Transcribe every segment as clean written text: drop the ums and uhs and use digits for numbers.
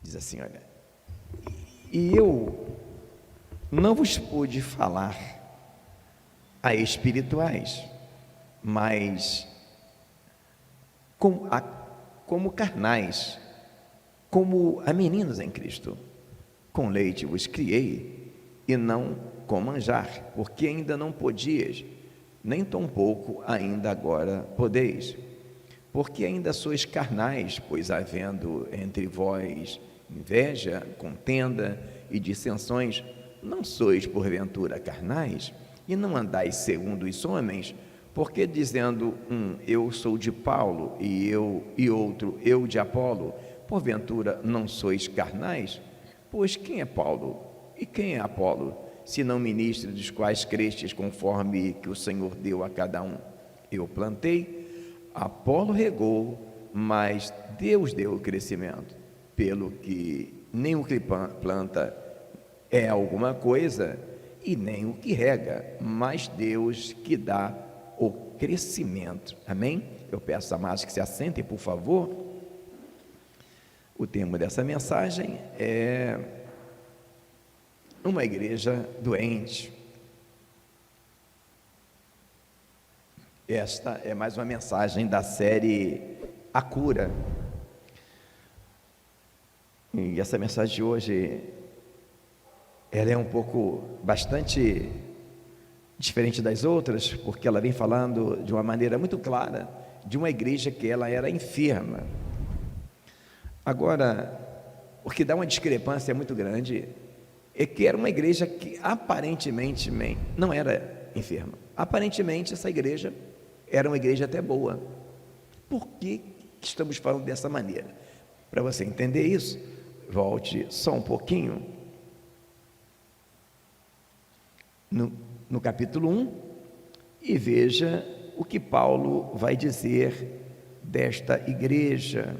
Diz assim, olha, e eu não vos pude falar a espirituais, mas como carnais, como a meninos em Cristo. Com leite vos criei, e não com manjar, porque ainda não podias, nem tampouco ainda agora podeis. Porque ainda sois carnais, pois havendo entre vós inveja, contenda e dissensões, não sois porventura carnais, e não andais segundo os homens, porque dizendo eu sou de Paulo, e outro, eu de Apolo, porventura não sois carnais? Pois quem é Paulo e quem é Apolo, senão ministros dos quais crestes conforme que o Senhor deu a cada um? Eu plantei, Apolo regou, mas Deus deu o crescimento, pelo que nem o que planta é alguma coisa, e nem o que rega, mas Deus que dá o crescimento. Amém? Eu peço a mais que se assentem, por favor. O tema dessa mensagem é uma igreja doente. Esta é mais uma mensagem da série A Cura. E essa mensagem de hoje, ela é bastante diferente das outras, porque ela vem falando de uma maneira muito clara de uma igreja que ela era enferma. Agora, o que dá uma discrepância muito grande é que era uma igreja que aparentemente não era enferma. Aparentemente essa igreja era uma igreja até boa. Por que estamos falando dessa maneira? Para você entender isso, volte só um pouquinho no capítulo 1 e veja o que Paulo vai dizer desta igreja.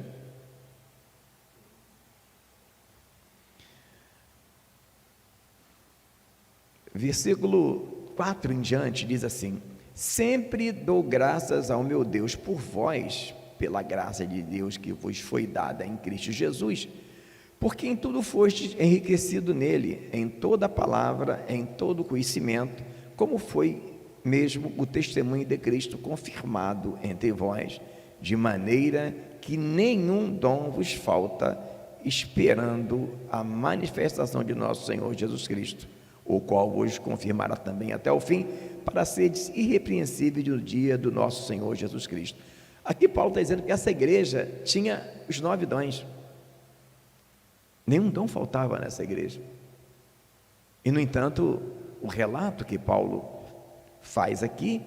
Versículo 4 em diante diz assim: sempre dou graças ao meu Deus por vós, pela graça de Deus que vos foi dada em Cristo Jesus, porque em tudo fostes enriquecido nele, em toda palavra, em todo conhecimento, como foi mesmo o testemunho de Cristo confirmado entre vós, de maneira que nenhum dom vos falta, esperando a manifestação de nosso Senhor Jesus Cristo, o qual vos confirmará também até o fim, para seres irrepreensíveis no dia do nosso Senhor Jesus Cristo. Aqui Paulo está dizendo que essa igreja tinha os 9 dons. Nenhum dom faltava nessa igreja. E, no entanto, o relato que Paulo faz aqui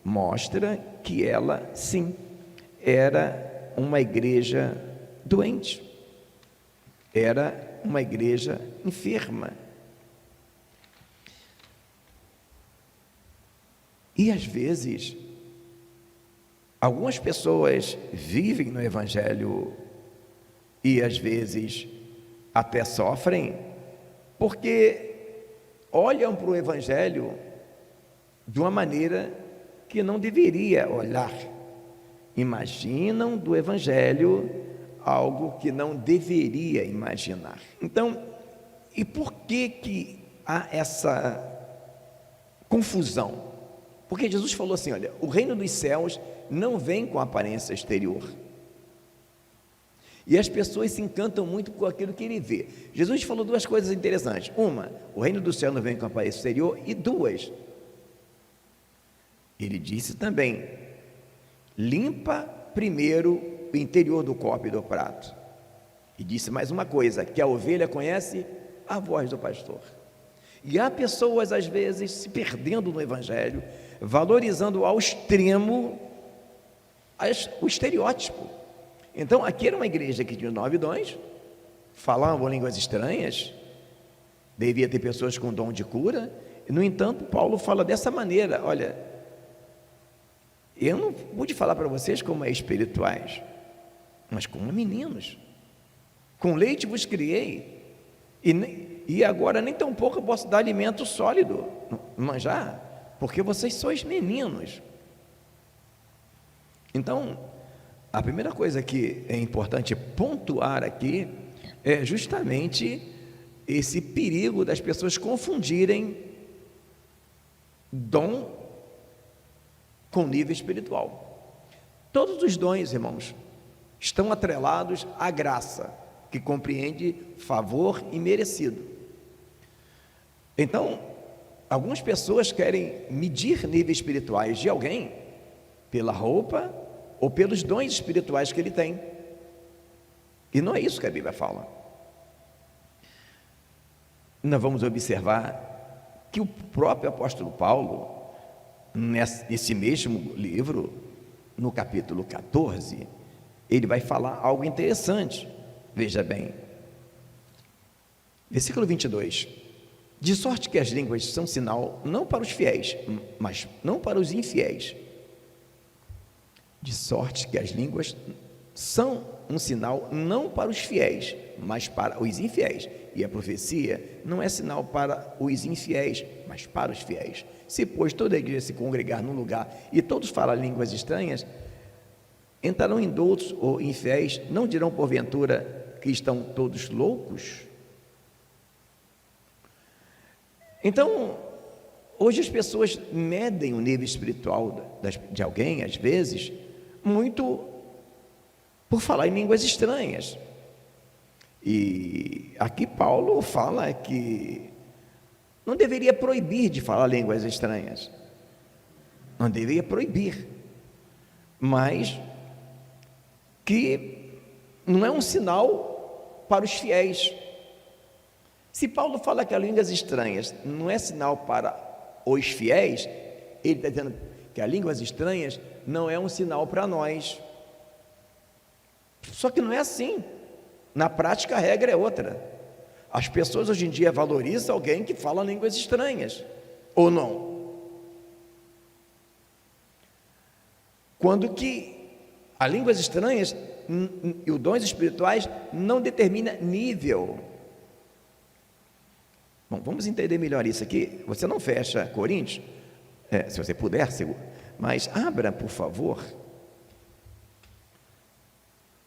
mostra que ela, sim, era uma igreja doente, era uma igreja enferma. E às vezes, algumas pessoas vivem no Evangelho e às vezes até sofrem, porque olham para o Evangelho de uma maneira que não deveria olhar. Imaginam do Evangelho algo que não deveria imaginar. Então, e por que há essa confusão? Porque Jesus falou assim, olha, o reino dos céus não vem com aparência exterior. E as pessoas se encantam muito com aquilo que ele vê. Jesus falou 2 coisas interessantes. Uma, o reino do céu não vem com aparência exterior. E 2, ele disse também, limpa primeiro o interior do copo e do prato. E disse mais uma coisa, que a ovelha conhece a voz do pastor. E há pessoas às vezes se perdendo no Evangelho, valorizando ao extremo o estereótipo. Então aqui era uma igreja que tinha 9 dons, falavam línguas estranhas, devia ter pessoas com dom de cura. No entanto, Paulo fala dessa maneira, olha, eu não pude falar para vocês como é espirituais, mas como meninos. Com leite vos criei, e agora nem tão pouco eu posso dar alimento sólido, manjar, porque vocês sois meninos. Então, a primeira coisa que é importante pontuar aqui é justamente esse perigo das pessoas confundirem dom com nível espiritual. Todos os dons, irmãos, estão atrelados à graça, que compreende favor imerecido. Então, algumas pessoas querem medir níveis espirituais de alguém pela roupa ou pelos dons espirituais que ele tem. E não é isso que a Bíblia fala. Nós vamos observar que o próprio apóstolo Paulo, nesse mesmo livro, no capítulo 14, ele vai falar algo interessante. Veja bem, versículo 22: de sorte que as línguas são sinal não para os fiéis, mas não para os infiéis. De sorte que as línguas são um sinal não para os fiéis, mas para os infiéis. E a profecia não é sinal para os infiéis, mas para os fiéis. Se, pois, toda a igreja se congregar num lugar e todos falam línguas estranhas, entrarão indoutos ou infiéis, não dirão porventura que estão todos loucos? Então, hoje as pessoas medem o nível espiritual de alguém, às vezes, muito por falar em línguas estranhas. E aqui Paulo fala que não deveria proibir de falar línguas estranhas, não deveria proibir, mas que não é um sinal para os fiéis. Se Paulo fala que as línguas estranhas não é sinal para os fiéis, ele está dizendo que as línguas estranhas não é um sinal para nós. Só que não é assim. Na prática a regra é outra. As pessoas hoje em dia valorizam alguém que fala línguas estranhas, ou não? Quando que as línguas estranhas e os dons espirituais não determina nível. Bom, vamos entender melhor isso aqui. Você não fecha Coríntios, se você puder, mas abra, por favor,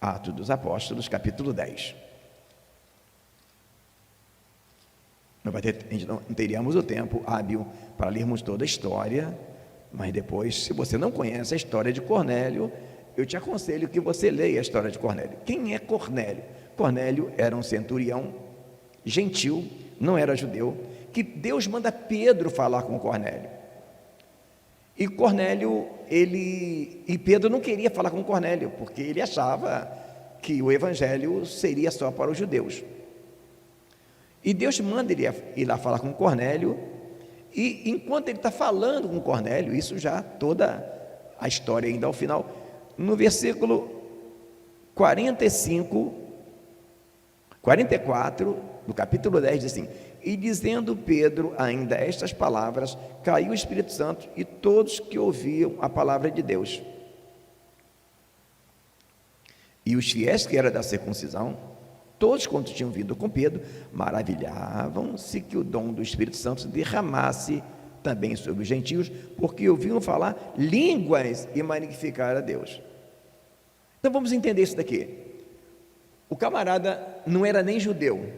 Atos dos Apóstolos, capítulo 10. A gente não teríamos o tempo hábil para lermos toda a história, mas depois, se você não conhece a história de Cornélio, eu te aconselho que você leia a história de Cornélio. Quem é Cornélio? Cornélio era um centurião gentil, não era judeu, que Deus manda Pedro falar com Cornélio. E Pedro não queria falar com Cornélio, porque ele achava que o evangelho seria só para os judeus. E Deus manda ele ir lá falar com Cornélio, e enquanto ele está falando com Cornélio, isso já toda a história ainda ao final, no versículo 44, do capítulo 10, diz assim: e dizendo Pedro ainda estas palavras, caiu o Espírito Santo e todos que ouviam a palavra de Deus. E os fiéis que eram da circuncisão, todos quantos tinham vindo com Pedro, maravilhavam-se que o dom do Espírito Santo se derramasse também sobre os gentios, porque ouviam falar línguas e magnificar a Deus. Então vamos entender isso daqui. O camarada não era nem judeu.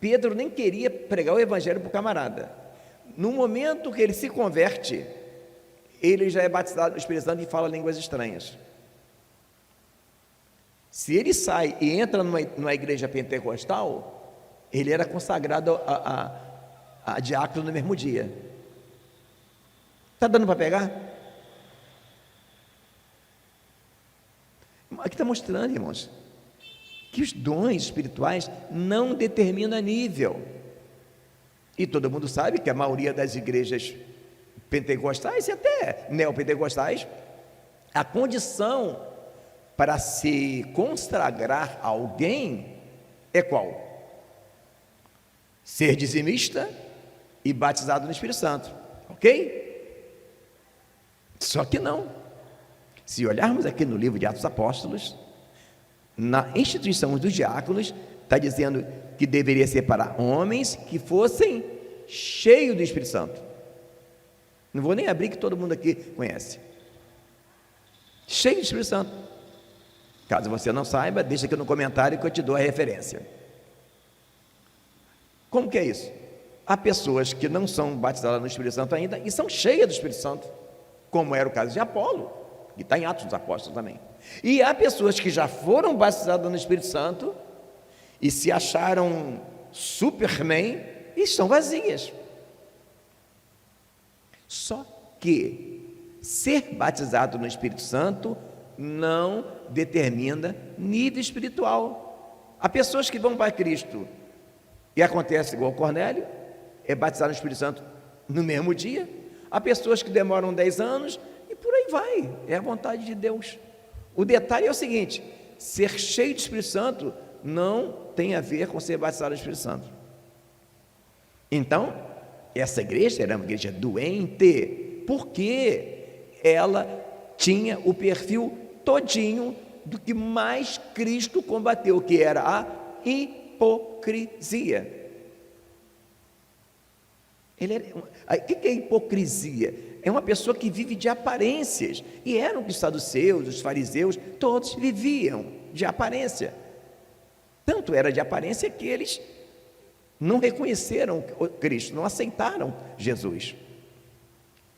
Pedro nem queria pregar o evangelho para o camarada. No momento que ele se converte, ele já é batizado no Espírito Santo e fala línguas estranhas. Se ele sai e entra numa igreja pentecostal, ele era consagrado a diácono no mesmo dia. Está dando para pegar? Aqui está mostrando, irmãos, que os dons espirituais não determinam nível. E todo mundo sabe que a maioria das igrejas pentecostais e até neopentecostais, a condição para se consagrar a alguém é qual? Ser dizimista e batizado no Espírito Santo, ok? Só que não. Se olharmos aqui no livro de Atos dos Apóstolos, na instituição dos diáconos, está dizendo que deveria ser para homens que fossem cheios do Espírito Santo. Não vou nem abrir, que todo mundo aqui conhece. Cheio do Espírito Santo. Caso você não saiba, deixa aqui no comentário que eu te dou a referência. Como que é isso? Há pessoas que não são batizadas no Espírito Santo ainda e são cheias do Espírito Santo, como era o caso de Apolo, que está em Atos dos Apóstolos também. E há pessoas que já foram batizadas no Espírito Santo e se acharam Superman e estão vazias. Só que ser batizado no Espírito Santo não determina nível espiritual. Há pessoas que vão para Cristo e acontece igual Cornélio, é batizado no Espírito Santo no mesmo dia. Há pessoas que demoram 10 anos e por aí vai, é a vontade de Deus. O detalhe é o seguinte: ser cheio do Espírito Santo não tem a ver com ser batizado no Espírito Santo. Então, essa igreja era uma igreja doente, porque ela tinha o perfil todinho do que mais Cristo combateu, que era a hipocrisia. O que é hipocrisia? É uma pessoa que vive de aparências, e eram os saduceus, os fariseus, todos viviam de aparência. Tanto era de aparência que eles não reconheceram Cristo, não aceitaram Jesus.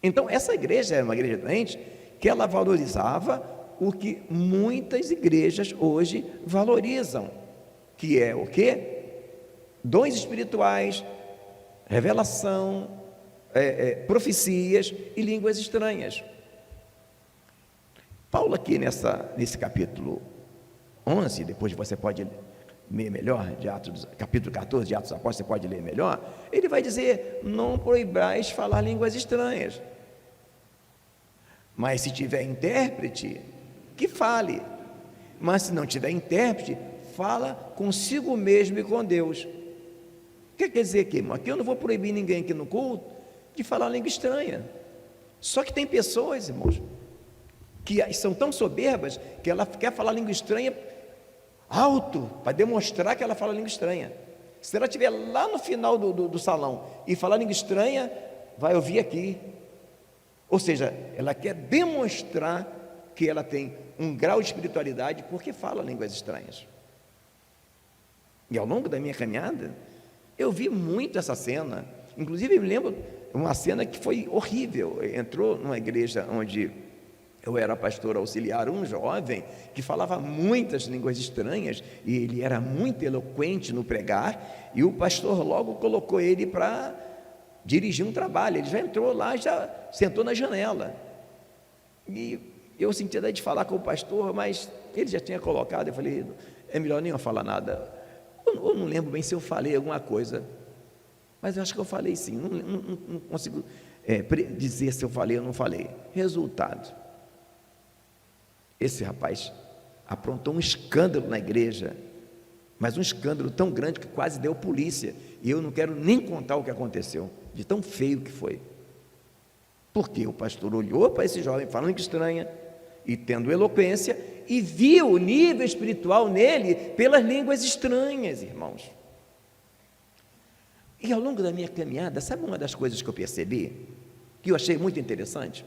Então essa igreja era uma igreja doente, que ela valorizava o que muitas igrejas hoje valorizam, que é o quê? Dons espirituais, revelação, profecias e línguas estranhas. Paulo aqui nesse capítulo 11, depois você pode ler melhor, capítulo 14 de Atos dos Apóstolos, você pode ler melhor, ele vai dizer: não proibais falar línguas estranhas, mas se tiver intérprete, que fale, mas se não tiver intérprete, fala consigo mesmo e com Deus. O que quer dizer aqui, irmão? Aqui eu não vou proibir ninguém aqui no culto de falar língua estranha. Só que tem pessoas, irmãos, que são tão soberbas que ela quer falar língua estranha alto, para demonstrar que ela fala língua estranha. Se ela estiver lá no final do salão e falar língua estranha, vai ouvir aqui. Ou seja, ela quer demonstrar que ela tem um grau de espiritualidade porque fala línguas estranhas. E ao longo da minha caminhada, eu vi muito essa cena. Inclusive, eu me lembro uma cena que foi horrível. Entrou numa igreja onde eu era pastor auxiliar, um jovem que falava muitas línguas estranhas, e ele era muito eloquente no pregar, e o pastor logo colocou ele para dirigir um trabalho. Ele já entrou lá, já sentou na janela, e eu senti até de falar com o pastor, mas ele já tinha colocado. Eu falei: é melhor nem eu falar nada. Eu não lembro bem se eu falei alguma coisa, mas eu acho que eu falei sim. Não consigo dizer se eu falei ou não falei. Resultado: esse rapaz aprontou um escândalo na igreja, mas um escândalo tão grande que quase deu polícia, e eu não quero nem contar o que aconteceu, de tão feio que foi. Porque o pastor olhou para esse jovem falando estranha e tendo eloquência, e viu o nível espiritual nele pelas línguas estranhas, irmãos. E ao longo da minha caminhada, sabe uma das coisas que eu percebi, que eu achei muito interessante?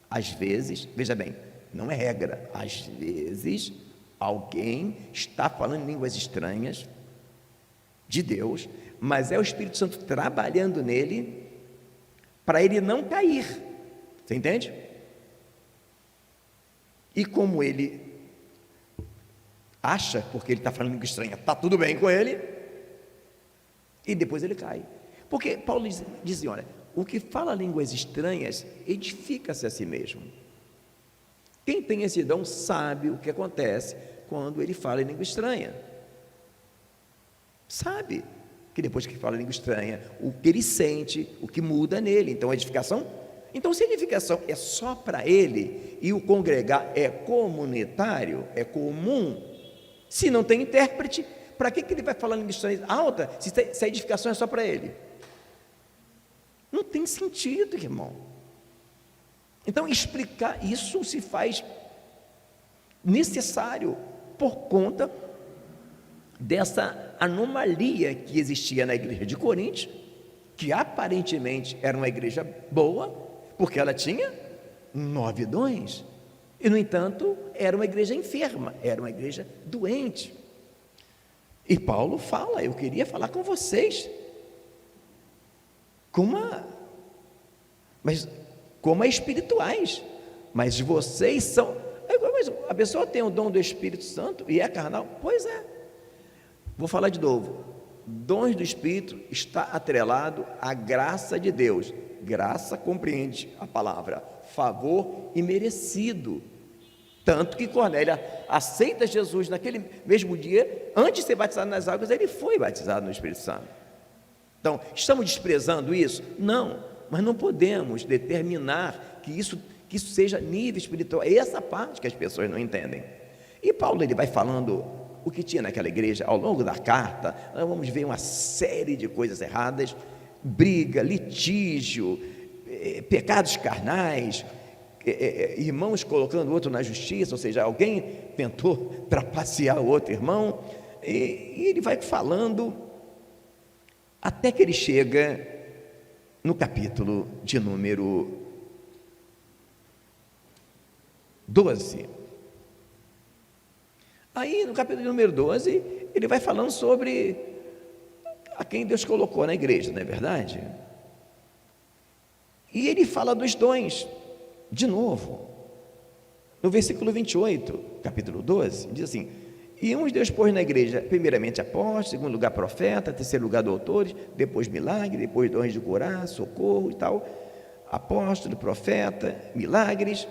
Às vezes, veja bem, não é regra, às vezes alguém está falando línguas estranhas de Deus, mas é o Espírito Santo trabalhando nele para ele não cair. Você entende? E como ele acha, porque ele está falando língua estranha, está tudo bem com ele, e depois ele cai. Porque Paulo dizia: olha, o que fala línguas estranhas edifica-se a si mesmo. Quem tem esse dom sabe o que acontece quando ele fala em língua estranha. Sabe que depois que fala em língua estranha, o que ele sente, o que muda nele. Então, a edificação. Então, se a edificação é só para ele e o congregar é comunitário, é comum, se não tem intérprete, para que ele vai falar em língua estranha alta se a edificação é só para ele? Não tem sentido, irmão. Então, explicar isso se faz necessário por conta dessa anomalia que existia na igreja de Corinto, que aparentemente era uma igreja boa, porque ela tinha 9 dons, e no entanto era uma igreja enferma, era uma igreja doente. E Paulo fala: eu queria falar com vocês mas como espirituais, mas vocês são. Mas a pessoa tem o dom do Espírito Santo e é carnal? Pois é. Vou falar de novo. Dons do Espírito está atrelado à graça de Deus. Graça compreende a palavra favor e merecido. Tanto que Cornélia aceita Jesus naquele mesmo dia, antes de ser batizado nas águas, ele foi batizado no Espírito Santo. Então, estamos desprezando isso? Não, mas não podemos determinar que isso seja nível espiritual. É essa parte que as pessoas não entendem. E Paulo, ele vai falando o que tinha naquela igreja ao longo da carta. Nós vamos ver uma série de coisas erradas, briga, litígio, pecados carnais, irmãos colocando o outro na justiça, ou seja, alguém tentou trapacear o outro irmão, e ele vai falando até que ele chega no capítulo de número 12. Aí no capítulo de número 12 ele vai falando sobre a quem Deus colocou na igreja, não é verdade? E ele fala dos dons de novo, no versículo 28, capítulo 12, diz assim: e uns Deus pôs na igreja, primeiramente apóstolos, segundo lugar profeta, terceiro lugar doutores, depois milagre, depois dons de curar, socorro e tal, apóstolo, profeta, milagres.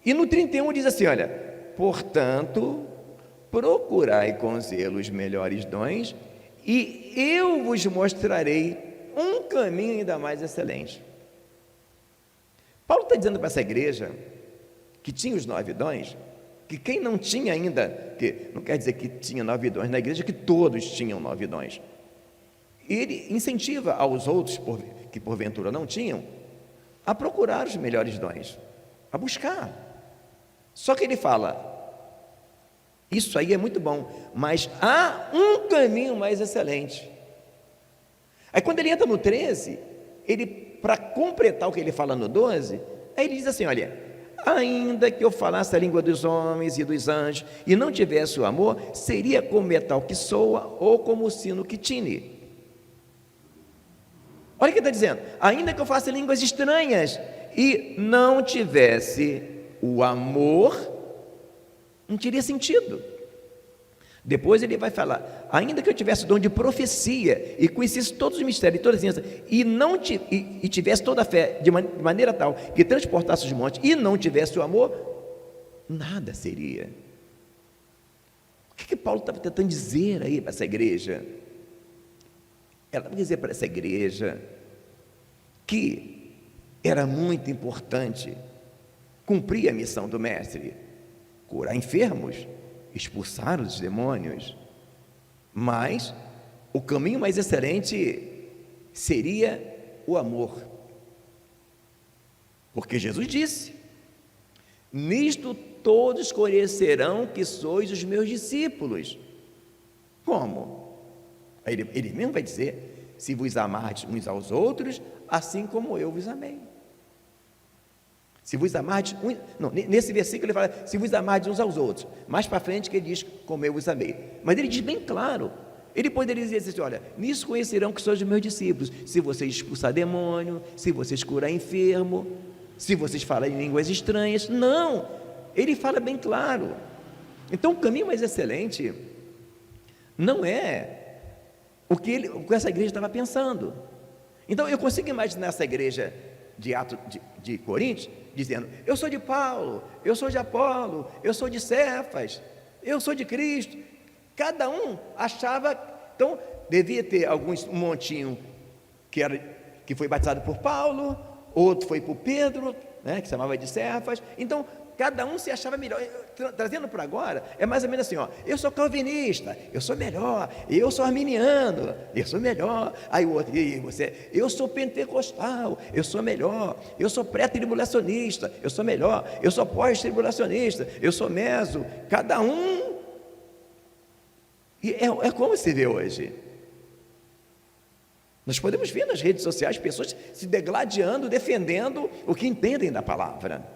E no 31 diz assim, olha, portanto, procurai com zelo os melhores dons, e eu vos mostrarei um caminho ainda mais excelente. Paulo está dizendo para essa igreja, que tinha os 9 dons, que quem não tinha ainda, que não quer dizer que tinha 9 dons na igreja, que todos tinham 9 dons. Ele incentiva aos outros, que porventura não tinham, a procurar os melhores dons, a buscar. Só que ele fala, isso aí é muito bom, mas há um caminho mais excelente. Aí quando ele entra no 13, para completar o que ele fala no 12, aí ele diz assim, olha, ainda que eu falasse a língua dos homens e dos anjos, e não tivesse o amor, seria como metal que soa, ou como o sino que tine. Olha o que ele está dizendo, ainda que eu faça línguas estranhas, e não tivesse o amor, não teria sentido. Depois ele vai falar, ainda que eu tivesse o dom de profecia, e conhecesse todos os mistérios, todas as ciências, e tivesse toda a fé, de maneira tal, que transportasse os montes, e não tivesse o amor, nada seria. O que Paulo estava tentando dizer aí para essa igreja? Ela estava dizer para essa igreja, que era muito importante, cumprir a missão do mestre, curar enfermos, expulsar os demônios, mas o caminho mais excelente seria o amor, porque Jesus disse, nisto todos conhecerão que sois os meus discípulos. Como? Ele mesmo vai dizer, se vos amardes uns aos outros, assim como eu vos amei. Se vos amardes, nesse versículo ele fala, se vos amardes uns aos outros, mais para frente que ele diz, como eu vos amei, mas ele diz bem claro, ele poderia dizer assim, olha, nisso conhecerão que sois os meus discípulos, se vocês expulsar demônio, se vocês curar enfermo, se vocês falarem línguas estranhas. Não, ele fala bem claro. Então o caminho mais excelente não é o que essa igreja estava pensando. Então eu consigo imaginar essa igreja de Coríntios, dizendo, eu sou de Paulo, eu sou de Apolo, eu sou de Cefas, eu sou de Cristo. Cada um achava, então devia ter um montinho que foi batizado por Paulo, outro foi por Pedro, né, que se chamava de Cefas. Então cada um se achava melhor. Trazendo para agora, é mais ou menos assim, ó, eu sou calvinista, eu sou melhor, eu sou arminiano, eu sou melhor. Aí o outro, e você, eu sou pentecostal, eu sou melhor, eu sou pré-tribulacionista, eu sou melhor, eu sou pós-tribulacionista, eu sou meso. Cada um, e é como se vê hoje. Nós podemos ver nas redes sociais pessoas se degladiando, defendendo o que entendem da palavra.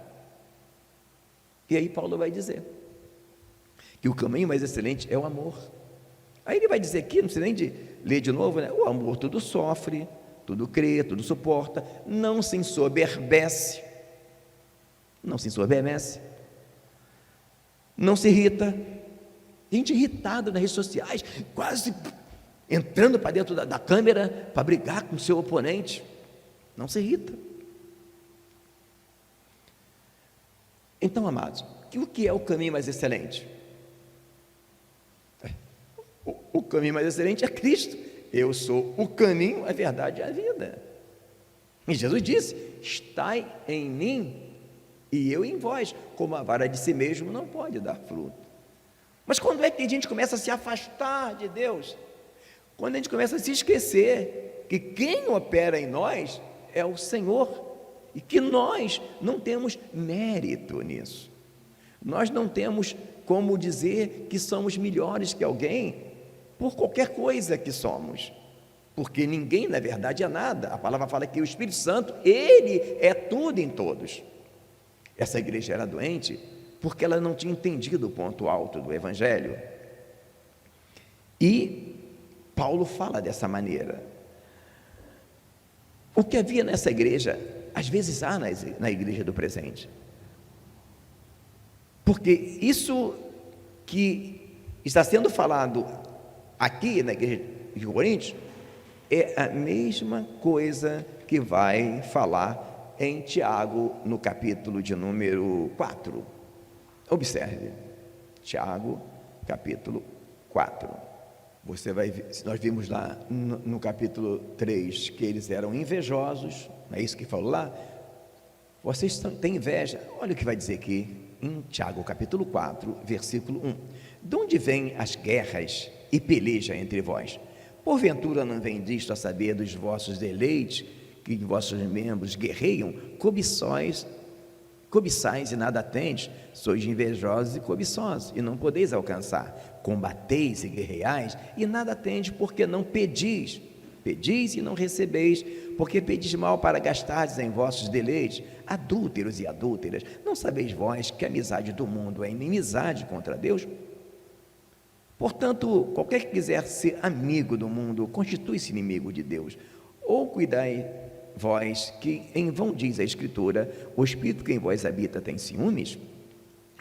E aí Paulo vai dizer que o caminho mais excelente é o amor. Aí ele vai dizer aqui, não precisa nem de ler de novo, né? O amor tudo sofre, tudo crê, tudo suporta, não se ensoberbece, não se ensoberbece, não se irrita. Gente irritada nas redes sociais, quase entrando para dentro da câmera para brigar com o seu oponente, não se irrita. Então, amados, o que é o caminho mais excelente? O caminho mais excelente é Cristo. Eu sou o caminho, a verdade e a vida. E Jesus disse: estai em mim e eu em vós, como a vara de si mesmo não pode dar fruto. Mas quando é que a gente começa a se afastar de Deus? Quando a gente começa a se esquecer que quem opera em nós é o Senhor, e que nós não temos mérito nisso. Nós não temos como dizer que somos melhores que alguém por qualquer coisa que somos, porque ninguém na verdade é nada. A palavra fala que o Espírito Santo, Ele é tudo em todos. Essa igreja era doente porque ela não tinha entendido o ponto alto do Evangelho, e Paulo fala dessa maneira. O que havia nessa igreja, às vezes há na igreja do presente, porque isso que está sendo falado aqui na igreja de Coríntios é a mesma coisa que vai falar em Tiago, no capítulo de número 4. Observe, Tiago, capítulo 4. Você vai ver, nós vimos lá no capítulo 3 que eles eram invejosos, não é isso que falou lá? Vocês têm inveja. Olha o que vai dizer aqui em Tiago, capítulo 4, versículo 1. De onde vêm as guerras e peleja entre vós? Porventura não vem disto a saber dos vossos deleites, que vossos membros guerreiam? Cobiçais e nada tendes, sois invejosos e cobiçosos, e não podeis alcançar. Combateis e guerreais, e nada tendes, porque não pedis. Pedis e não recebeis, porque pedis mal para gastardes em vossos deleites. Adúlteros e adúlteras, não sabeis vós que a amizade do mundo é inimizade contra Deus? Portanto, qualquer que quiser ser amigo do mundo, constitui-se inimigo de Deus. Ou cuidai vós que em vão diz a Escritura, o Espírito que em vós habita tem ciúmes?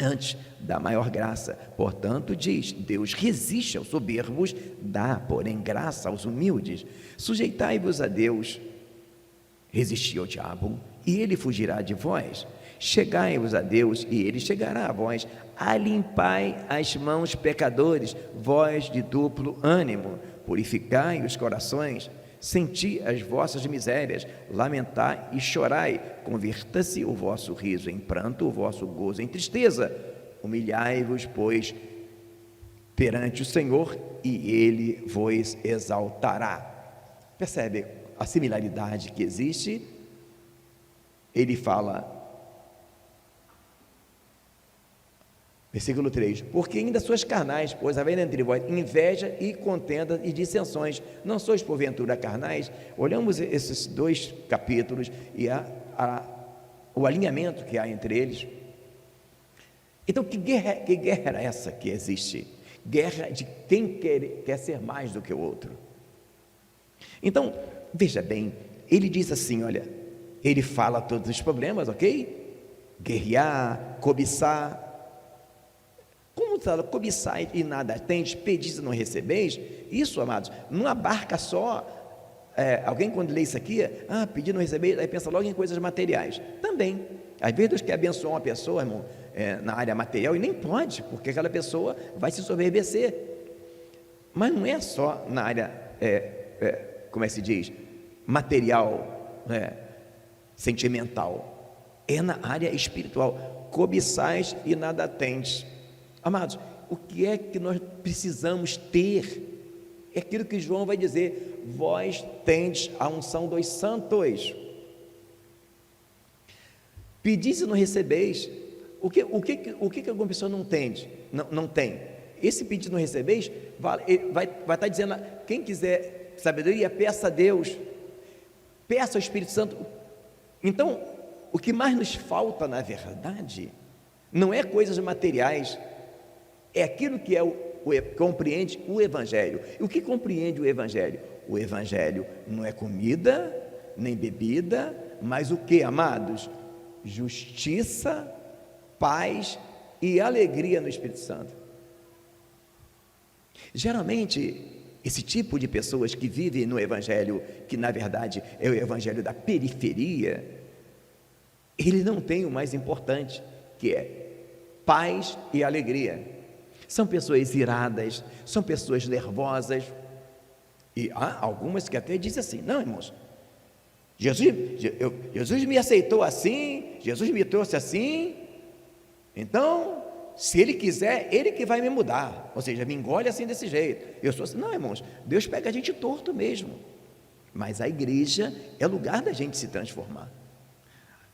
Antes da maior graça, portanto diz, Deus resiste aos soberbos, dá porém graça aos humildes. Sujeitai-vos a Deus, resisti ao diabo e ele fugirá de vós. Chegai-vos a Deus e ele chegará a vós. Alimpai as mãos, pecadores, vós de duplo ânimo, purificai os corações, senti as vossas misérias, lamentai e chorai, converta-se o vosso riso em pranto, o vosso gozo em tristeza. Humilhai-vos, pois, perante o Senhor, e Ele vos exaltará. Percebe a similaridade que existe? Ele fala, versículo 3, porque ainda sois carnais, pois havendo entre vós inveja e contenda e dissensões, não sois porventura carnais? Olhamos esses dois capítulos e o alinhamento que há entre eles. Então, que guerra era essa que existe? Guerra de quem quer ser mais do que o outro. Então, veja bem, ele diz assim, olha, ele fala todos os problemas, ok? Guerrear, cobiçar. Como fala, cobiçai e nada tendes, pedis e não recebeis? Isso, amados, não abarca só, alguém quando lê isso aqui, pedir e não receber, aí pensa logo em coisas materiais. Também, às vezes Deus quer abençoar uma pessoa, irmão, na área material, e nem pode, porque aquela pessoa vai se soberbecer. Mas não é só na área, como é que se diz, material, sentimental, é na área espiritual. Cobiçais e nada tendes. Amados, o que é que nós precisamos ter? É aquilo que João vai dizer, vós tendes a unção dos santos. Pedis e não recebeis. O que alguma pessoa não tem? Não tem. Esse pedir e não recebeis, vai estar dizendo, quem quiser sabedoria, peça a Deus, peça ao Espírito Santo. Então, o que mais nos falta, na verdade, não é coisas materiais, é aquilo que compreende o Evangelho. E o que compreende o Evangelho? O Evangelho não é comida, nem bebida, mas o que, amados? Justiça, paz e alegria no Espírito Santo. Geralmente, esse tipo de pessoas que vivem no Evangelho, que na verdade é o Evangelho da periferia, ele não tem o mais importante, que é paz e alegria. São pessoas iradas, são pessoas nervosas, e há algumas que até dizem assim: não, irmãos, Jesus me aceitou assim, Jesus me trouxe assim, então, se Ele quiser, Ele que vai me mudar, ou seja, me engole assim desse jeito, eu sou assim. Não, irmãos, Deus pega a gente torto mesmo, mas a igreja é lugar da gente se transformar.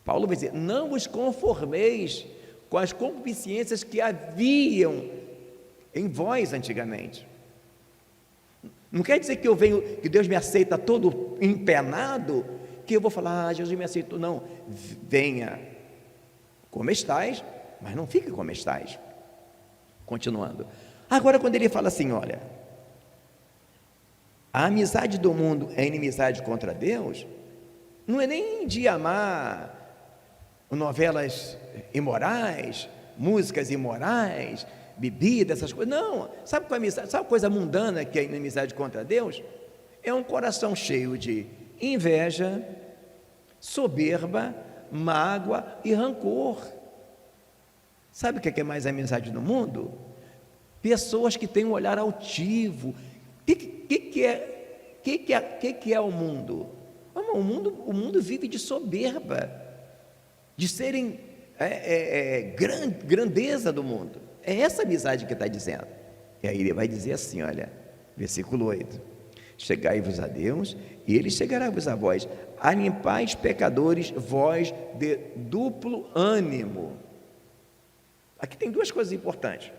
Paulo vai dizer: não vos conformeis com as concupiscências que haviam em vós antigamente. Não quer dizer que eu venho, que Deus me aceita todo empenado, que eu vou falar: Jesus me aceitou. Não, venha como estais, mas não fique como estais. Continuando. Agora, quando ele fala assim, olha, a amizade do mundo é inimizade contra Deus, não é nem de amar novelas imorais, músicas imorais, bebida, essas coisas. Não, sabe qual é a amizade? Sabe a coisa mundana que é inimizade contra Deus? É um coração cheio de inveja, soberba, mágoa e rancor. Sabe o que é mais amizade no mundo? Pessoas que têm um olhar altivo. O que é o mundo? O mundo vive de soberba, de serem grandeza do mundo. É essa amizade que está dizendo. E aí ele vai dizer assim, olha, versículo 8: chegai-vos a Deus, e Ele chegará-vos a vós. Alimpais, pecadores, vós de duplo ânimo. Aqui tem duas coisas importantes.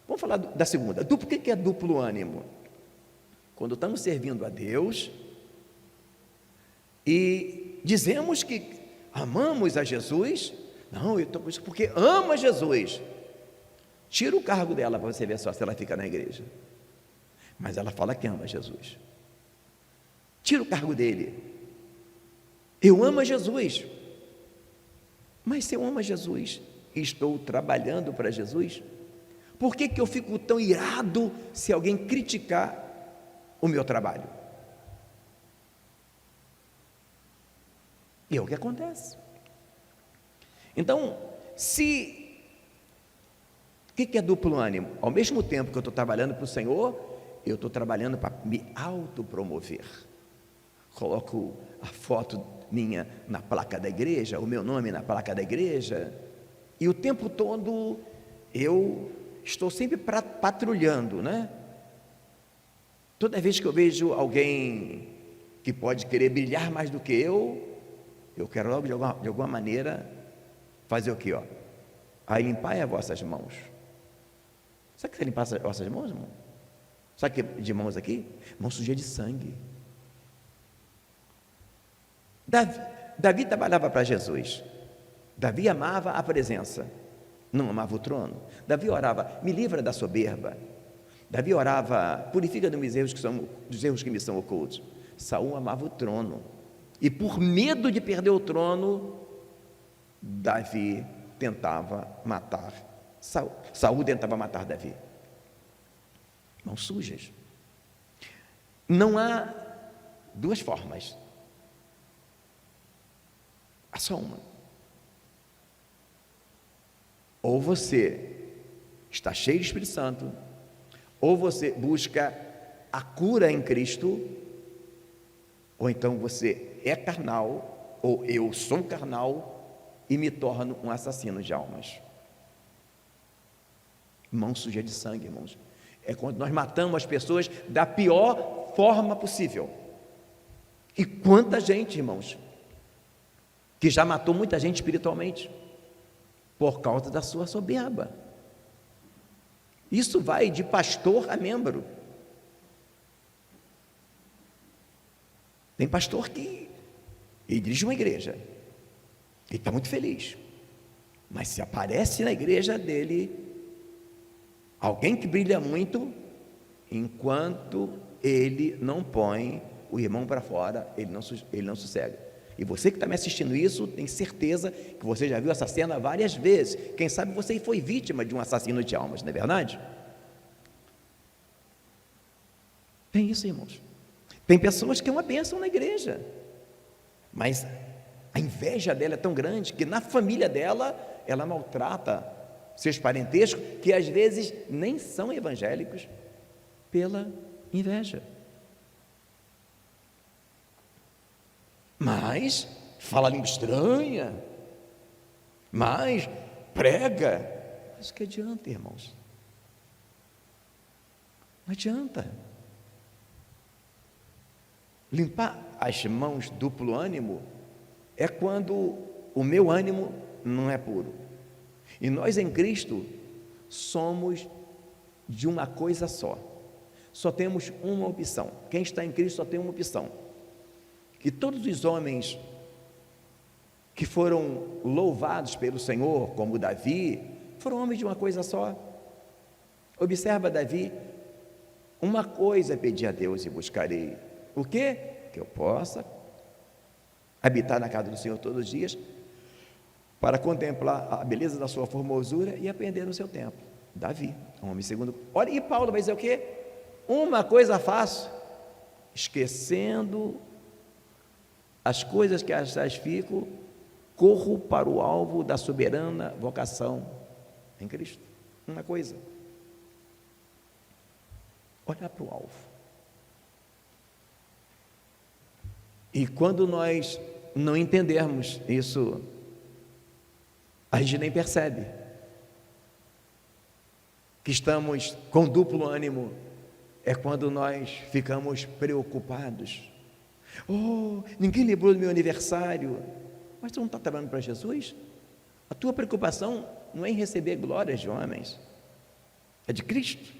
Vamos falar da segunda. O que é duplo ânimo? Quando estamos servindo a Deus e dizemos que amamos a Jesus. Não, eu estou com isso porque ama Jesus. Tira o cargo dela para você ver só se ela fica na igreja. Mas ela fala que ama Jesus. Tira o cargo dele. Eu amo a Jesus. Mas se eu amo a Jesus e estou trabalhando para Jesus, por que eu fico tão irado se alguém criticar o meu trabalho? E é o que acontece. Então, o que é duplo ânimo? Ao mesmo tempo que eu estou trabalhando para o Senhor, eu estou trabalhando para me autopromover. Coloco a foto minha na placa da igreja, o meu nome na placa da igreja, e o tempo todo eu estou sempre patrulhando, né? Toda vez que eu vejo alguém que pode querer brilhar mais do que eu quero logo de alguma maneira fazer o quê? Aí limpai as vossas mãos. Sabe o que é limpar as vossas mãos, irmão? Sabe o que é de mãos aqui? Mão suja de sangue. Davi trabalhava para Jesus. Davi amava a presença, não amava o trono. Davi orava: me livra da soberba. Davi orava: purifica dos erros que me são ocultos. Saul amava o trono, e por medo de perder o trono, Davi tentava matar Saul tentava matar Davi. Mãos sujas. Não há duas formas, há só uma. Ou você está cheio do Espírito Santo, ou você busca a cura em Cristo, ou então você é carnal, ou eu sou carnal e me torno um assassino de almas. Mão suja de sangue, irmãos. É quando nós matamos as pessoas da pior forma possível. E quanta gente, irmãos, que já matou muita gente espiritualmente por causa da sua soberba. Isso vai de pastor a membro. Tem pastor que ele dirige uma igreja, ele está muito feliz, mas se aparece na igreja dele alguém que brilha muito, enquanto ele não põe o irmão para fora, ele não sossega. E você que está me assistindo isso, tem certeza que você já viu essa cena várias vezes. Quem sabe você foi vítima de um assassino de almas, não é verdade? Tem isso, irmãos. Tem pessoas que é uma bênção na igreja, mas a inveja dela é tão grande que na família dela, ela maltrata seus parentescos, que às vezes nem são evangélicos, pela inveja. Mas fala língua estranha, mas prega. Mas que adianta, irmãos? Não adianta. Limpar as mãos duplo ânimo é quando o meu ânimo não é puro. E nós em Cristo somos de uma coisa só. Só temos uma opção. Quem está em Cristo só tem uma opção. Que todos os homens que foram louvados pelo Senhor, como Davi, foram homens de uma coisa só. Observa Davi: uma coisa pedi a Deus e buscarei. O quê? Que eu possa habitar na casa do Senhor todos os dias, para contemplar a beleza da sua formosura e aprender no seu templo. Davi, homem segundo. Olha, e Paulo vai dizer o quê? Uma coisa faço, esquecendo as coisas que atrás fico, corro para o alvo da soberana vocação em Cristo. Uma coisa, olhar para o alvo. E quando nós não entendermos isso, a gente nem percebe que estamos com duplo ânimo. É quando nós ficamos preocupados. Oh, ninguém lembrou do meu aniversário. Mas tu não está trabalhando para Jesus? A tua preocupação não é em receber glórias de homens, é de Cristo.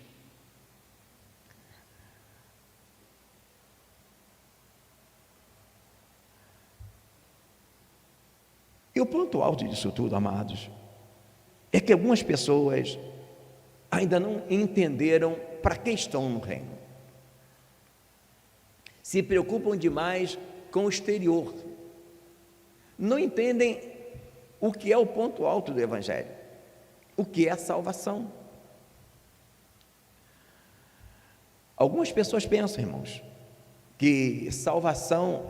E o ponto alto disso tudo, amados, é que algumas pessoas ainda não entenderam para que estão no reino. Se preocupam demais com o exterior. Não entendem o que é o ponto alto do Evangelho, o que é a salvação. Algumas pessoas pensam, irmãos, que salvação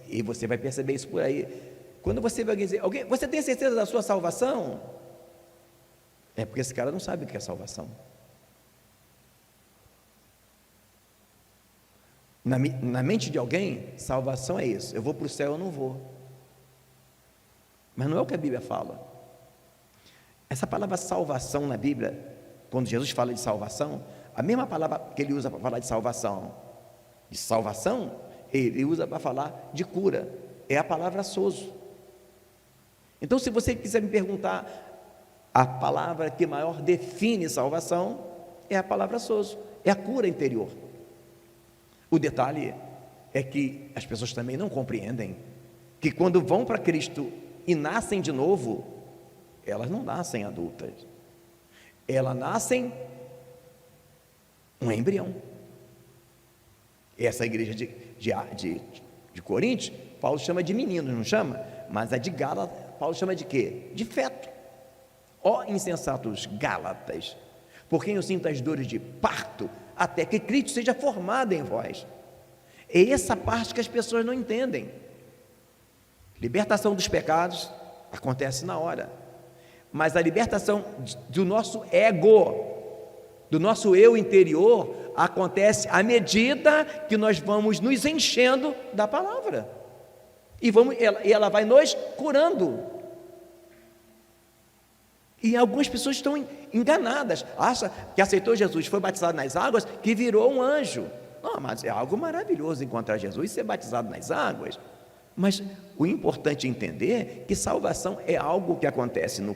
e você vai perceber isso por aí, quando você vai dizer, você tem certeza da sua salvação? É porque esse cara não sabe o que é salvação. Na mente de alguém, salvação é isso: eu vou para o céu ou não vou. Mas não é o que a Bíblia fala. Essa palavra salvação na Bíblia, quando Jesus fala de salvação, a mesma palavra que ele usa para falar de salvação, ele usa para falar de cura, é a palavra sozo. Então, se você quiser me perguntar, a palavra que maior define salvação é a palavra sozo, é a cura interior. O detalhe é que as pessoas também não compreendem que quando vão para Cristo e nascem de novo, elas não nascem adultas, elas nascem um embrião. Essa igreja de Coríntios, Paulo chama de meninos, não chama? Mas a de Gálatas, Paulo chama de quê? De feto. Ó insensatos Gálatas, por quem eu sinto as dores de parto, até que Cristo seja formado em vós. É essa parte que as pessoas não entendem. Libertação dos pecados acontece na hora, mas a libertação do nosso ego, do nosso eu interior, acontece à medida que nós vamos nos enchendo da palavra, e ela vai nos curando. E algumas pessoas estão enganadas, acham que aceitou Jesus, foi batizado nas águas, que virou um anjo. Não, mas é algo maravilhoso encontrar Jesus e ser batizado nas águas. Mas o importante é entender que salvação é algo que acontece no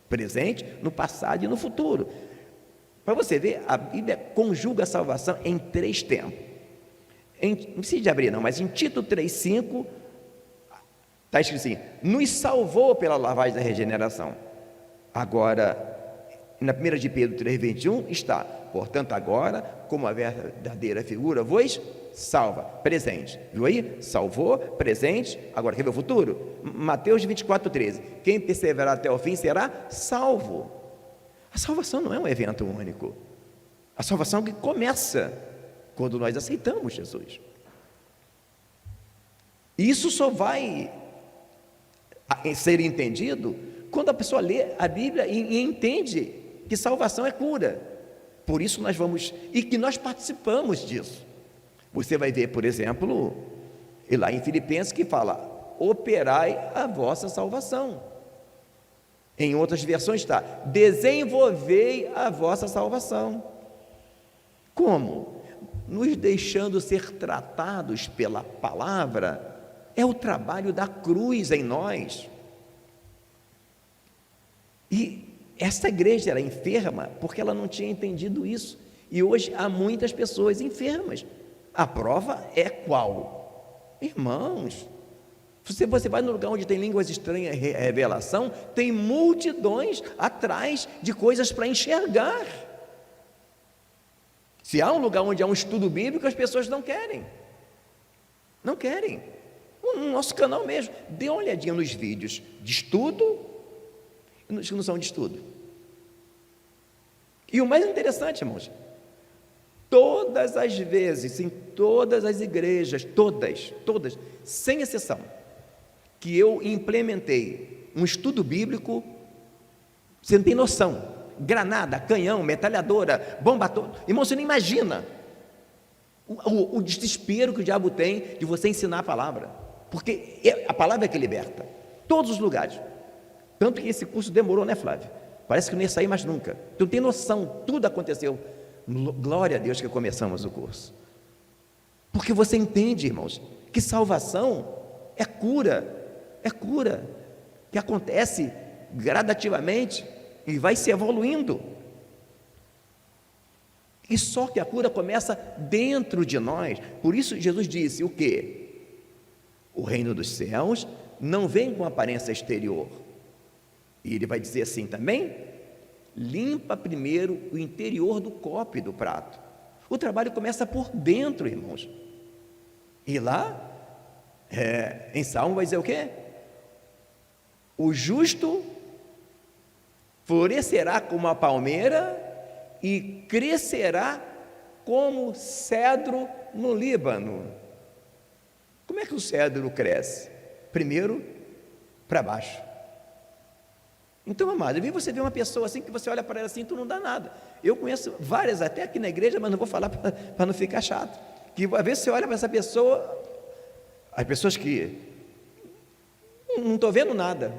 presente, no passado e no futuro. Para você ver, a Bíblia conjuga a salvação em 3 tempos. Não precisa de abrir não, mas em Tito 3,5 está escrito assim: nos salvou pela lavagem da regeneração. Agora, na 1 de Pedro 3,21 está: Portanto, agora, como a verdadeira figura vos salva. Presente. Viu aí? Salvou, presente. Agora, quer ver o futuro? Mateus 24:13. Quem perseverar até o fim será salvo. A salvação não é um evento único. A salvação é que começa quando nós aceitamos Jesus. Isso só vai ser entendido quando a pessoa lê a Bíblia e entende que salvação é cura. Por isso nós vamos, e que nós participamos disso. Você vai ver, por exemplo, lá em Filipenses que fala: operai a vossa salvação. Em outras versões está: desenvolvei a vossa salvação. Como? Nos deixando ser tratados pela palavra. É o trabalho da cruz em nós. E essa igreja era enferma porque ela não tinha entendido isso. E hoje há muitas pessoas enfermas. A prova é qual? Irmãos, você vai no lugar onde tem línguas estranhas, revelação, tem multidões atrás de coisas para enxergar. Se há um lugar onde há um estudo bíblico, as pessoas não querem. Não querem. No nosso canal mesmo, dê uma olhadinha nos vídeos de estudo e nos que não são de estudo. E o mais interessante, irmãos, todas as vezes, em todas as igrejas, todas, sem exceção, que eu implementei um estudo bíblico, você não tem noção, granada, canhão, metralhadora, bomba atômica, irmão, você não imagina o desespero que o diabo tem de você ensinar a palavra, porque a palavra é que liberta, todos os lugares. Tanto que esse curso demorou, né, Flávio? Parece que não ia sair mais nunca. Tu não tem noção, tudo aconteceu. Glória a Deus que começamos o curso. Porque você entende, irmãos, que salvação é cura, que acontece gradativamente e vai se evoluindo. E só que a cura começa dentro de nós. Por isso Jesus disse o quê? O reino dos céus não vem com aparência exterior. E ele vai dizer assim também: limpa primeiro o interior do copo e do prato. O trabalho começa por dentro, irmãos. E lá, em Salmo vai dizer o quê? O justo florescerá como a palmeira e crescerá como cedro no Líbano. Como é que o cedro cresce? Primeiro, para baixo. Então, amado, você vê uma pessoa assim, que você olha para ela assim, tu não dá nada. Eu conheço várias, até aqui na igreja, mas não vou falar para não ficar chato, que às vezes você olha para essa pessoa, as pessoas que não estou vendo nada.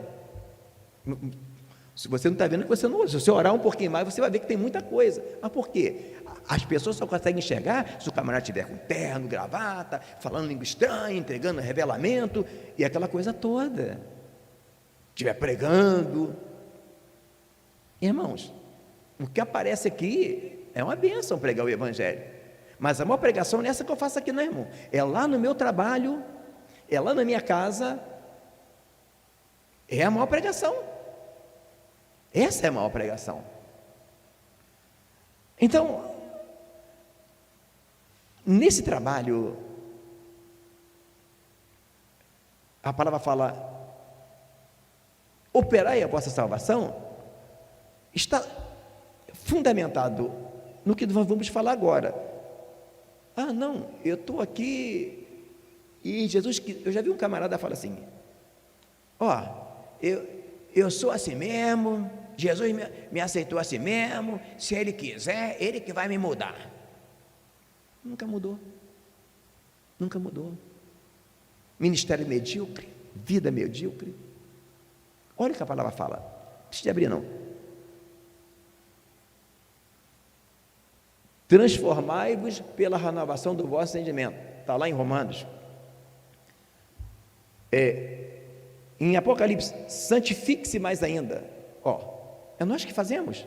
Se você não está vendo, você não. Se você orar um pouquinho mais, você vai ver que tem muita coisa. Mas por quê? As pessoas só conseguem enxergar se o camarada estiver com terno, gravata, falando língua estranha, entregando revelamento e aquela coisa toda. Estiver pregando. Irmãos, o que aparece aqui é uma bênção pregar o evangelho. Mas a maior pregação não é essa que eu faço aqui, não, irmão. É lá no meu trabalho, é lá na minha casa. É a maior pregação. Essa é a maior pregação. Então, nesse trabalho, a palavra fala: operai a vossa salvação, está fundamentado no que nós vamos falar agora. Ah, não, eu estou aqui e Jesus, eu já vi um camarada falar assim: ó, eu sou assim mesmo, Jesus me aceitou assim mesmo, se Ele quiser, Ele que vai me mudar. Nunca mudou. Ministério medíocre, vida medíocre. Olha o que a palavra fala, não precisa abrir não. Transformai-vos pela renovação do vosso entendimento. Está lá em Romanos. Em Apocalipse, santifique-se mais ainda. É nós que fazemos.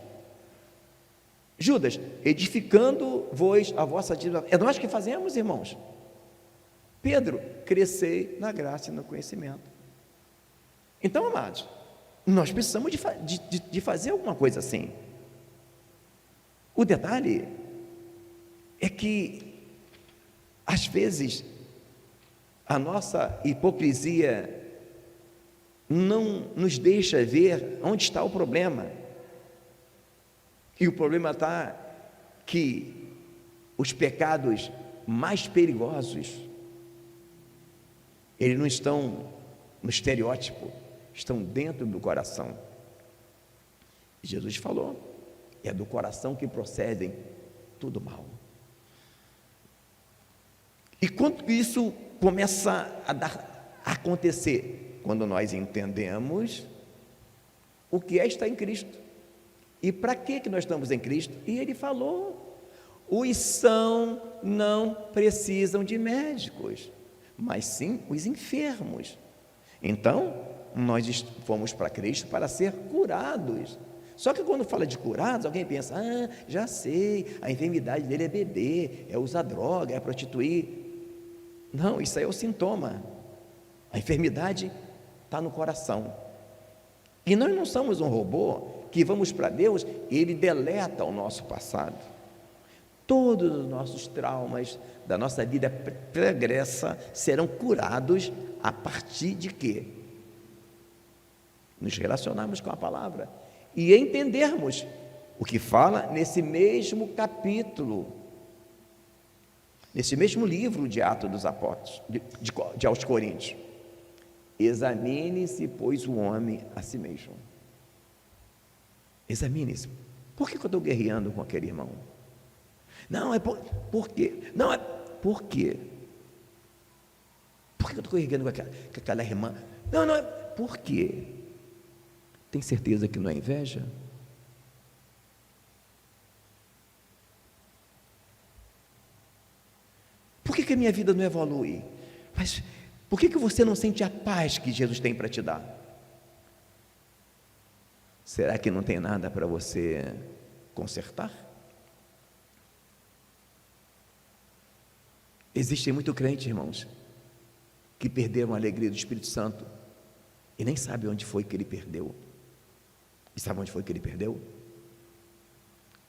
Judas, edificando-vos a vossa atividade. É nós que fazemos, irmãos. Pedro, crescei na graça e no conhecimento. Então, amados, nós precisamos de fazer alguma coisa assim. O detalhe é que, às vezes, a nossa hipocrisia não nos deixa ver onde está o problema. E o problema está que os pecados mais perigosos, eles não estão no estereótipo, estão dentro do coração. Jesus falou, é do coração que procedem todo mal. E quando isso começa a acontecer? Quando nós entendemos o que é estar em Cristo. E para que nós estamos em Cristo? E ele falou, os sãos não precisam de médicos, mas sim os enfermos. Então, nós fomos para Cristo para ser curados. Só que quando fala de curados, alguém pensa, já sei, a enfermidade dele é beber, é usar droga, é prostituir. Não, isso aí é o sintoma. A enfermidade está no coração. E nós não somos um robô que vamos para Deus e Ele deleta o nosso passado. Todos os nossos traumas da nossa vida pregressa serão curados a partir de quê? Nos relacionarmos com a palavra e entendermos o que fala nesse mesmo capítulo, nesse mesmo livro de Atos dos Apóstolos, de aos Coríntios. Examine-se, pois, o homem a si mesmo. Examine-se. Por que eu estou guerreando com aquele irmão? Não, é por quê? Não, é por quê? Por que eu estou guerreando com aquela irmã? Não, é por quê? Tem certeza que não é inveja? Por que a minha vida não evolui? Mas por que você não sente a paz que Jesus tem para te dar? Será que não tem nada para você consertar? Existem muito crente, irmãos, que perderam a alegria do Espírito Santo e nem sabe onde foi que ele perdeu. E sabe onde foi que ele perdeu?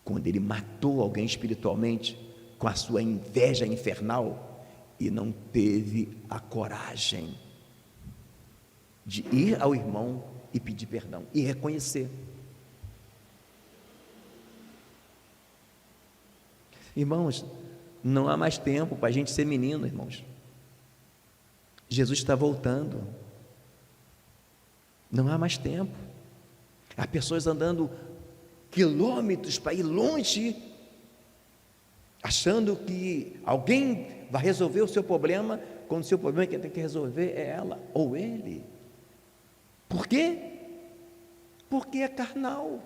Quando ele matou alguém espiritualmente com a sua inveja infernal e não teve a coragem de ir ao irmão e pedir perdão e reconhecer. Irmãos, não há mais tempo para a gente ser menino, irmãos. Jesus está voltando. Não há mais tempo. Há pessoas andando quilômetros para ir longe, achando que alguém vai resolver o seu problema, quando o seu problema quem tem que resolver é ela ou ele. Por quê? Porque é carnal.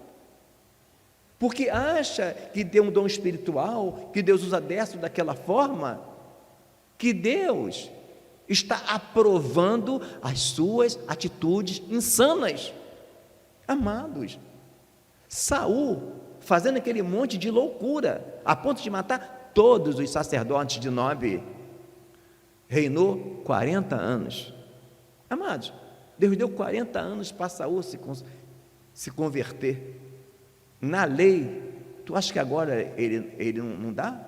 Porque acha que tem um dom espiritual, que Deus usa dessa ou daquela forma, que Deus está aprovando as suas atitudes insanas. Amados, Saul fazendo aquele monte de loucura, a ponto de matar todos os sacerdotes de Nob, reinou 40 anos. Amados, Deus deu 40 anos para Saul se converter. Na lei, tu acha que agora ele não dá?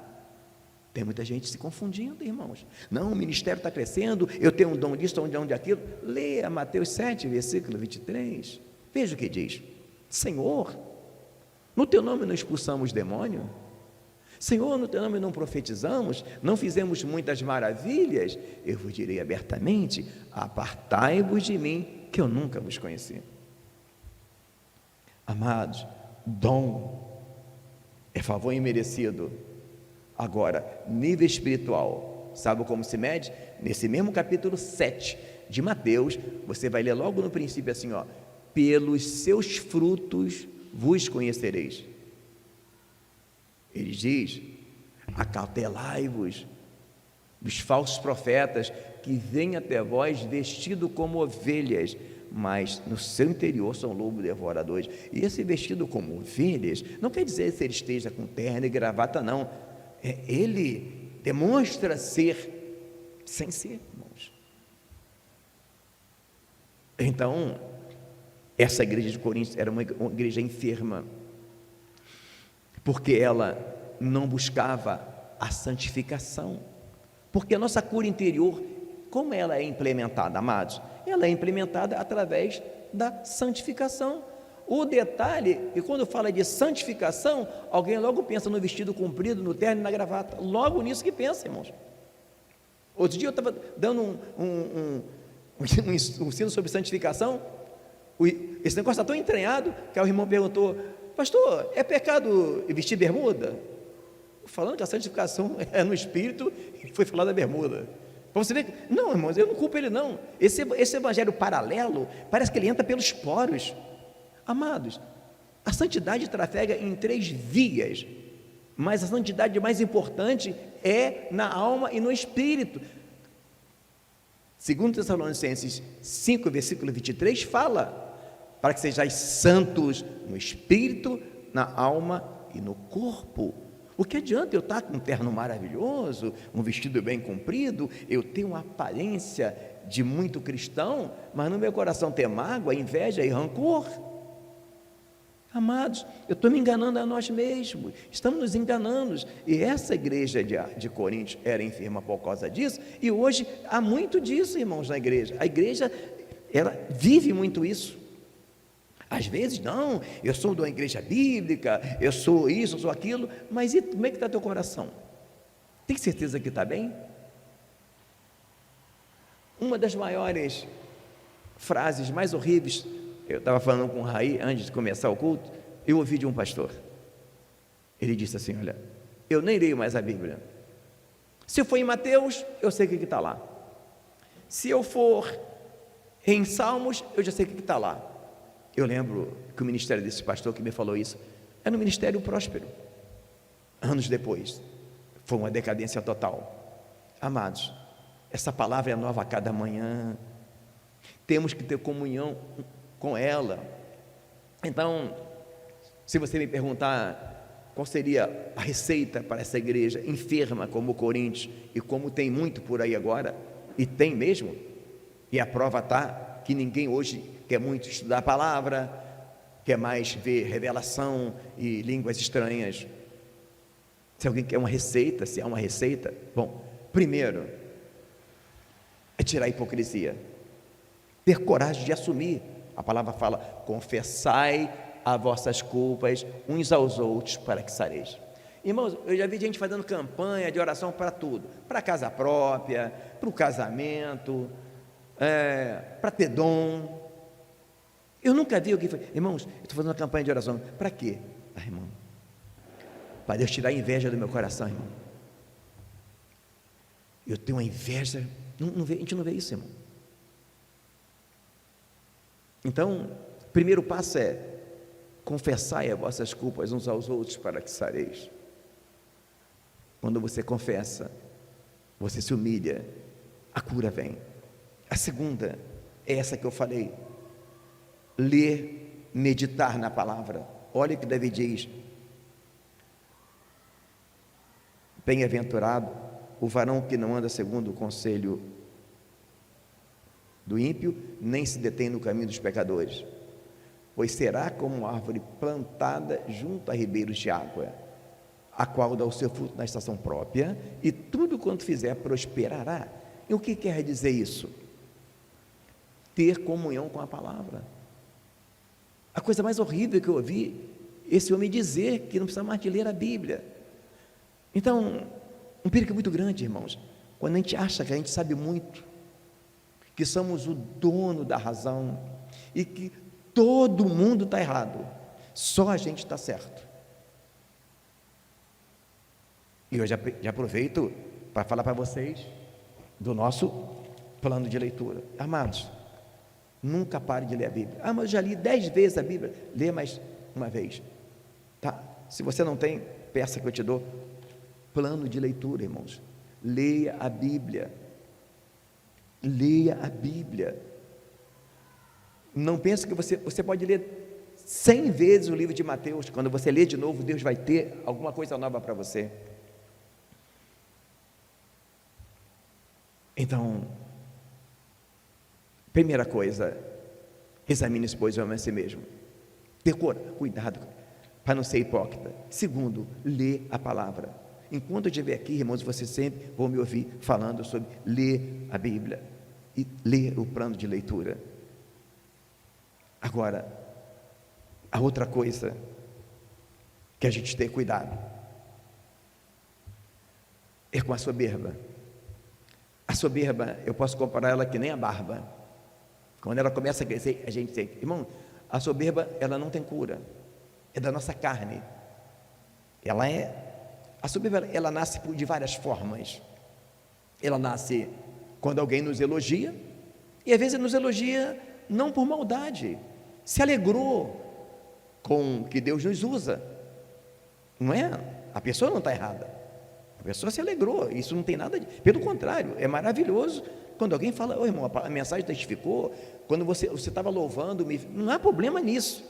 Tem muita gente se confundindo, irmãos. Não, o ministério está crescendo, eu tenho um dom disso, um dom daquilo. Leia Mateus 7, versículo 23. Veja o que diz. Senhor, no teu nome não expulsamos demônio? Senhor, no teu nome não profetizamos? Não fizemos muitas maravilhas? Eu vos direi abertamente, apartai-vos de mim, que eu nunca vos conheci. Amados, dom é favor imerecido. Agora, nível espiritual, sabe como se mede? Nesse mesmo capítulo 7 de Mateus, você vai ler logo no princípio assim, pelos seus frutos vos conhecereis. Ele diz, acautelai-vos dos falsos profetas que vêm até vós vestido como ovelhas, mas no seu interior são lobos devoradores. E esse vestido como ovelhas, não quer dizer que ele esteja com terno e gravata, não. Ele demonstra ser, sem ser, irmãos. Então, essa igreja de Coríntios era uma igreja enferma. porque ela não buscava a santificação. Porque a nossa cura interior, como ela é implementada, amados? Ela é implementada através da santificação. O detalhe, e quando fala de santificação, alguém logo pensa no vestido comprido, no terno e na gravata, logo nisso que pensa, irmãos. Outro dia eu estava dando um ensino sobre santificação, esse negócio está tão entranhado, que o irmão perguntou: pastor, é pecado vestir bermuda? Falando que a santificação é no espírito, e foi falar da bermuda. Para você ver, não, irmãos, eu não culpo ele não, esse evangelho paralelo, parece que ele entra pelos poros. Amados, a santidade trafega em 3 vias, mas a santidade mais importante é na alma e no espírito. Segundo Tessalonicenses 5, versículo 23, fala: para que sejais santos no espírito, na alma e no corpo. O que adianta eu estar com um terno maravilhoso, um vestido bem comprido, eu tenho uma aparência de muito cristão, mas no meu coração ter mágoa, inveja e rancor? Amados, eu estou me enganando a nós mesmos, estamos nos enganando, e essa igreja de Coríntios era enferma por causa disso, e hoje há muito disso, irmãos, na igreja. A igreja, ela vive muito isso. Às vezes, não, eu sou de uma igreja bíblica, eu sou isso, eu sou aquilo, mas e como é que está teu coração? Tem certeza que está bem? Uma das maiores frases mais horríveis, eu estava falando com o Raí antes de começar o culto, eu ouvi de um pastor. Ele disse assim: olha, eu nem leio mais a Bíblia. Se eu for em Mateus, eu sei o que está lá. Se eu for em Salmos, eu já sei o que está lá. Eu lembro que o ministério desse pastor que me falou isso era um ministério próspero. Anos depois, foi uma decadência total. Amados, essa palavra é nova a cada manhã. Temos que ter comunhão com ela. Então, se você me perguntar qual seria a receita para essa igreja enferma como Coríntios, e como tem muito por aí agora, e tem mesmo, e a prova está que ninguém hoje quer muito estudar a palavra, quer mais ver revelação e línguas estranhas. Se alguém quer uma receita, se há uma receita, bom, primeiro é tirar a hipocrisia, ter coragem de assumir. A palavra fala: confessai as vossas culpas uns aos outros, para que sareis. Irmãos, eu já vi gente fazendo campanha de oração para tudo, para a casa própria, para o casamento, para ter dom. Eu nunca vi alguém falar: irmãos, eu estou fazendo uma campanha de oração, para quê? Irmão, para Deus tirar a inveja do meu coração, irmão. Eu tenho uma inveja, a gente não vê isso, irmão. Então, o primeiro passo é: confessai as vossas culpas uns aos outros, para que sareis. Quando você confessa, você se humilha, a cura vem. A segunda é essa que eu falei: ler, meditar na palavra. Olha o que Davi diz: bem-aventurado o varão que não anda segundo o conselho do ímpio, nem se detém no caminho dos pecadores, pois será como uma árvore plantada junto a ribeiros de água, a qual dá o seu fruto na estação própria, e tudo quanto fizer prosperará. E o que quer dizer isso? Ter comunhão com a palavra. A coisa mais horrível que eu ouvi, esse homem dizer que não precisa mais de ler a Bíblia. Então, um perigo muito grande, irmãos, quando a gente acha que a gente sabe muito, que somos o dono da razão, e que todo mundo está errado, só a gente está certo. E eu já aproveito para falar para vocês do nosso plano de leitura. Amados, nunca pare de ler a Bíblia. Mas eu já li 10 vezes a Bíblia. Lê mais uma vez, tá? Se você não tem, peça que eu te dou. Plano de leitura, irmãos. Leia a Bíblia. Leia a Bíblia. Não pense que você pode ler 100 vezes o livro de Mateus. Quando você lê de novo, Deus vai ter alguma coisa nova para você. Então, primeira coisa, examine-se, pois, o homem a si mesmo. Cuidado. para não ser hipócrita. Segundo, lê a palavra. Enquanto eu estiver aqui, irmãos, vocês sempre vão me ouvir falando sobre ler a Bíblia e ler o plano de leitura. Agora, a outra coisa que a gente tem cuidado é com a soberba. A soberba, eu posso comparar ela que nem a barba. Quando ela começa a crescer, a gente tem, irmão, a soberba, ela não tem cura, é da nossa carne. A soberba, ela nasce de várias formas. Ela nasce quando alguém nos elogia, e às vezes nos elogia não por maldade, se alegrou com o que Deus nos usa, não é? A pessoa não está errada, a pessoa se alegrou, isso não tem nada de, pelo contrário, é maravilhoso quando alguém fala: ô irmão, a mensagem testificou, quando você estava louvando, não há problema nisso.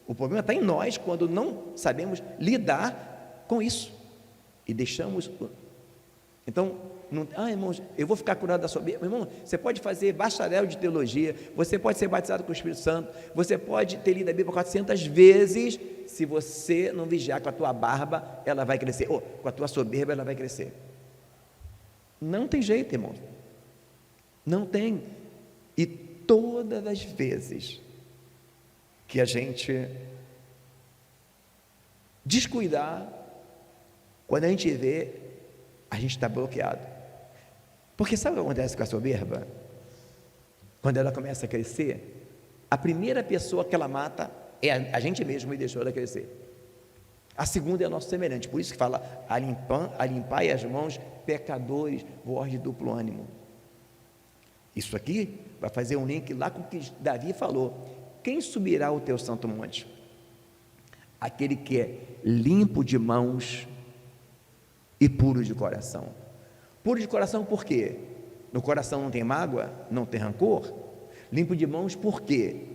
O problema está em nós, quando não sabemos lidar com isso e deixamos. Então, irmãos, eu vou ficar curado da soberba. Irmão, você pode fazer bacharel de teologia, você pode ser batizado com o Espírito Santo, você pode ter lido a Bíblia 400 vezes, se você não vigiar com a tua barba, ela vai crescer, ou com a tua soberba, ela vai crescer. Não tem jeito, irmão, não tem. E todas as vezes que a gente descuidar, quando a gente vê, a gente está bloqueado. Porque sabe o que acontece com a soberba? Quando ela começa a crescer, a primeira pessoa que ela mata é a gente mesmo, e deixou ela crescer. A segunda é nosso semelhante, por isso que fala: limpai as mãos, pecadores, vós de duplo ânimo. Isso aqui vai fazer um link lá com o que Davi falou: quem subirá ao teu santo monte? Aquele que é limpo de mãos e puro de coração. Puro de coração por quê? No coração não tem mágoa, não tem rancor. Limpo de mãos por quê?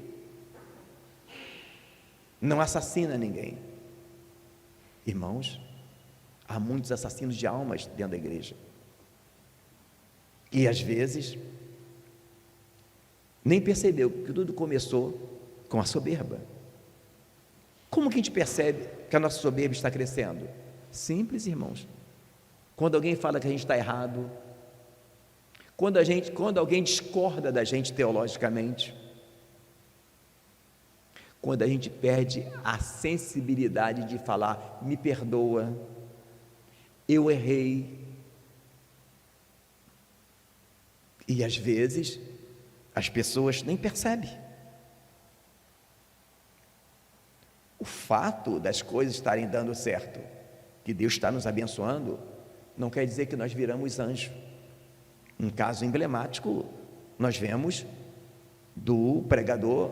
Não assassina ninguém. Irmãos, há muitos assassinos de almas dentro da igreja, e às vezes nem percebeu que tudo começou com a soberba. Como que a gente percebe que a nossa soberba está crescendo? Simples, irmãos. Quando alguém fala que a gente está errado, quando alguém discorda da gente teologicamente, quando a gente perde a sensibilidade de falar: me perdoa, eu errei. E às vezes as pessoas nem percebem. O fato das coisas estarem dando certo, que Deus está nos abençoando, não quer dizer que nós viramos anjo. Um caso emblemático nós vemos do pregador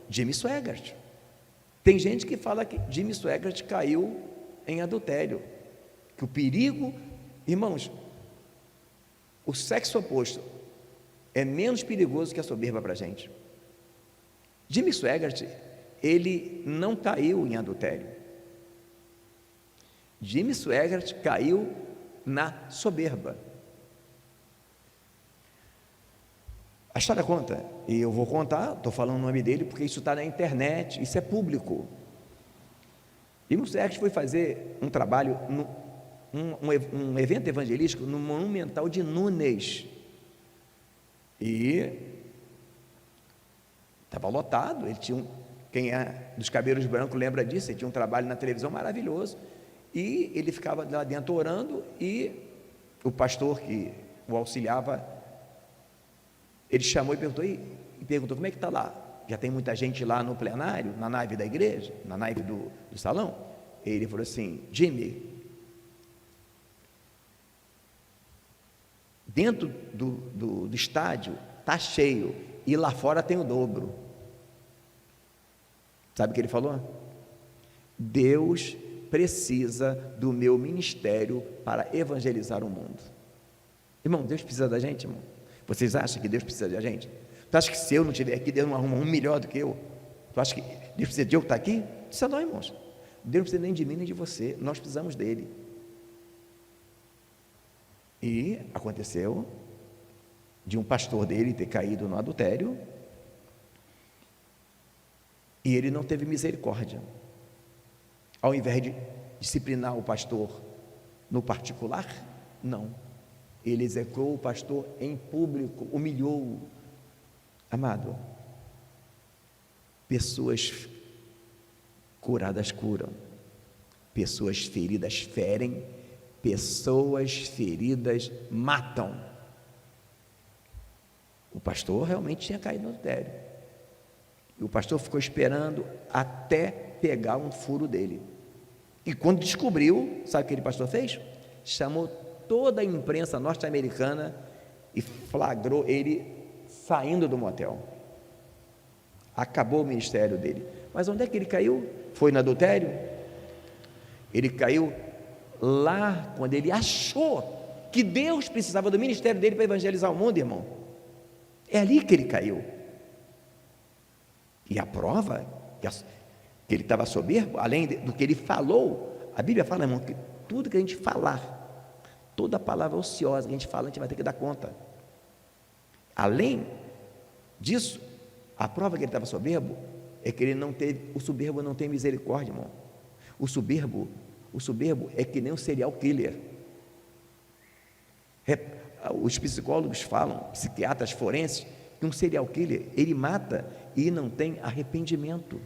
Jimmy Swaggart. Tem gente que fala que Jimmy Swaggart caiu em adultério, que o perigo, irmãos, o sexo oposto é menos perigoso que a soberba para a gente. Jimmy Swaggart, ele não caiu em adultério. Jimmy Swaggart caiu na soberba. A história conta, e eu vou contar, estou falando o nome dele porque isso está na internet, isso é público. Jimmy Swaggart foi fazer um trabalho, um evento evangelístico no Monumental de Nunes, e estava lotado. Ele tinha quem é dos cabelos brancos lembra disso, ele tinha um trabalho na televisão maravilhoso, e ele ficava lá dentro orando, e o pastor que o auxiliava, ele chamou e perguntou: como é que está lá? Já tem muita gente lá no plenário, na nave da igreja, na nave do salão? Ele falou assim: Jimmy, dentro do estádio está cheio, e lá fora tem o dobro. Sabe o que ele falou? Deus precisa do meu ministério para evangelizar o mundo. Irmão, Deus precisa da gente, irmão. Vocês acham que Deus precisa da gente? Tu acha que se eu não estiver aqui, Deus não arruma um melhor do que eu? Tu acha que Deus precisa de eu estar aqui? Não precisa não, irmãos. Deus não precisa nem de mim nem de você, nós precisamos dele. E aconteceu de um pastor dele ter caído no adultério, e ele não teve misericórdia. ao invés de disciplinar o pastor no particular, não. Ele execrou o pastor em público, humilhou-o. Amado, pessoas curadas curam, pessoas feridas ferem, pessoas feridas matam. O pastor realmente tinha caído no adultério, e o pastor ficou esperando até pegar um furo dele, e quando descobriu, sabe o que aquele pastor fez? Chamou toda a imprensa norte-americana e flagrou ele saindo do motel. Acabou o ministério dele. Mas onde é que ele caiu? Foi no adultério? Ele caiu lá quando ele achou que Deus precisava do ministério dele para evangelizar o mundo, irmão. É ali que ele caiu. E a prova que ele estava soberbo, além do que ele falou, a Bíblia fala, irmão, que tudo que a gente falar, toda palavra ociosa que a gente fala, a gente vai ter que dar conta. Além disso, a prova que ele estava soberbo é que o soberbo não tem misericórdia, irmão. O soberbo é que nem um serial killer. Os psicólogos falam, psiquiatras forenses, que um serial killer, ele mata e não tem arrependimento.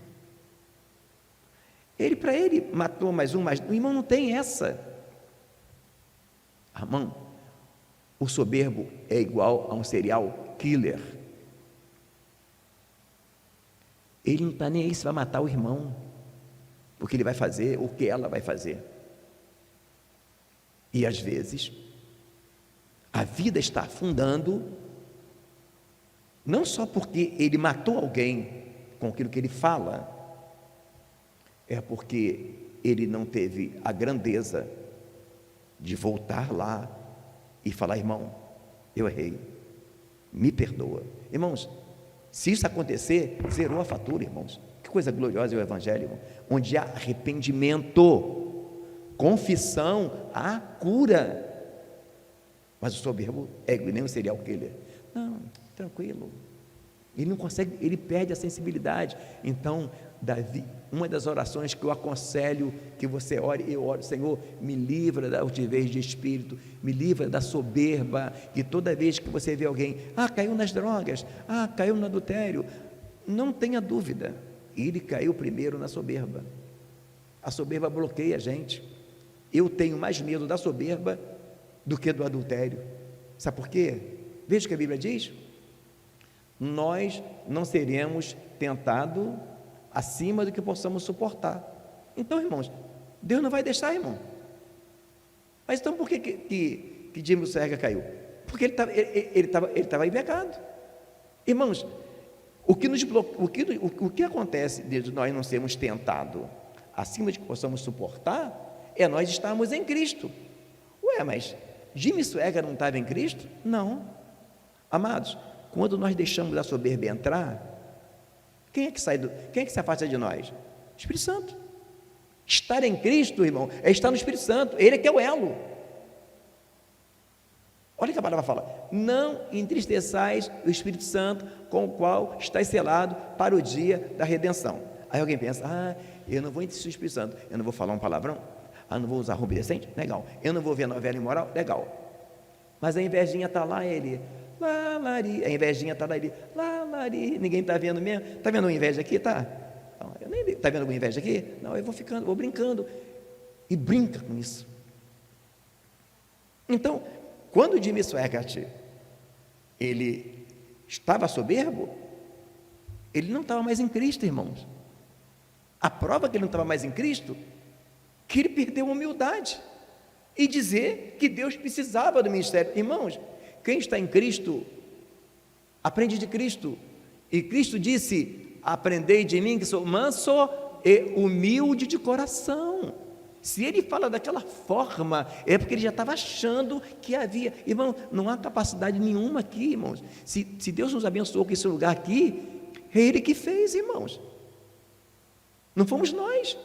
Para ele matou mais um, o irmão não tem essa. Irmão, o soberbo é igual a um serial killer. Ele não está nem aí se vai matar o irmão, o que ele vai fazer, o que ela vai fazer. E às vezes, a vida está afundando, não só porque ele matou alguém com aquilo que ele fala, é porque ele não teve a grandeza de voltar lá e falar: irmão, eu errei, me perdoa. Irmãos, se isso acontecer, zerou a fatura, irmãos. Que coisa gloriosa é o Evangelho, irmão. Onde há arrependimento, confissão, há cura. Mas o soberbo é nem um serial killer. Não, tranquilo. Ele não consegue, ele perde a sensibilidade. Então, Davi, uma das orações que eu aconselho que você ore, eu oro: Senhor, me livra da altivez de espírito, me livra da soberba, que toda vez que você vê alguém, caiu nas drogas, caiu no adultério, não tenha dúvida, ele caiu primeiro na soberba. A soberba bloqueia a gente. Eu tenho mais medo da soberba do que do adultério. Sabe por quê? Veja o que a Bíblia diz: nós não seremos tentados acima do que possamos suportar. Então, irmãos, Deus não vai deixar, irmão. Mas então por que Jimmy Serra caiu? Porque ele estava em pecado. Irmãos, o que acontece de nós não sermos tentados acima de que possamos suportar é nós estarmos em Cristo. Mas Jimmy Swagger não estava em Cristo? Não. Amados, quando nós deixamos a soberba entrar, quem é que se afasta de nós? Espírito Santo. Estar em Cristo, irmão, é estar no Espírito Santo. Ele é que é o elo. Olha o que a palavra fala: não entristeçais o Espírito Santo, com o qual estáis selado para o dia da redenção. Aí alguém pensa: eu não vou entristecer o Espírito Santo, eu não vou falar um palavrão, não vou usar roupa decente, legal, eu não vou ver novela imoral, legal. Mas a invejinha está lá, ele lari, a invejinha está lá, ele lari, ninguém está vendo mesmo. Está vendo uma inveja aqui? Está vendo alguma inveja aqui? Não, eu vou brincando, e brinca com isso. Então, quando Jimmy Swaggart ele estava soberbo, ele não estava mais em Cristo, irmãos. A prova que ele não estava mais em Cristo, que ele perdeu a humildade e dizer que Deus precisava do ministério. Irmãos, quem está em Cristo aprende de Cristo, e Cristo disse: aprendei de mim que sou manso e humilde de coração. Se ele fala daquela forma, é porque ele já estava achando que havia. Irmão, não há capacidade nenhuma aqui, irmãos. Se Deus nos abençoou com esse lugar aqui, é Ele que fez, irmãos. Não fomos nós.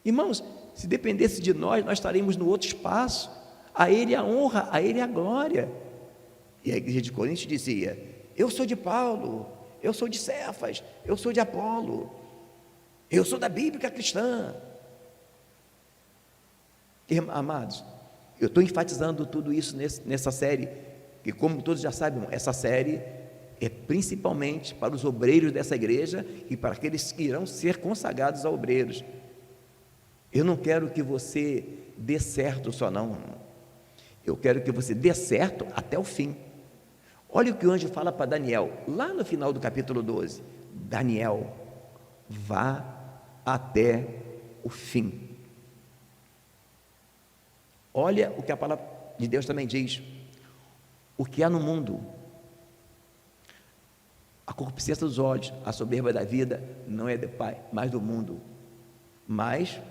Irmãos, se dependesse de nós, nós estaríamos no outro espaço. A Ele a honra, a Ele a glória. E a igreja de Corinto dizia: eu sou de Paulo, eu sou de Cefas, eu sou de Apolo, eu sou da Bíblia cristã. Amados, eu estou enfatizando tudo isso nessa série, que como todos já sabem, essa série é principalmente para os obreiros dessa igreja e para aqueles que irão ser consagrados a obreiros. Eu não quero que você dê certo só não, eu quero que você dê certo até o fim. Olha o que o anjo fala para Daniel, lá no final do capítulo 12, Daniel, vá até o fim. Olha o que a palavra de Deus também diz, o que há no mundo, a concupiscência dos olhos, a soberba da vida, não é do Pai, mas do mundo, mas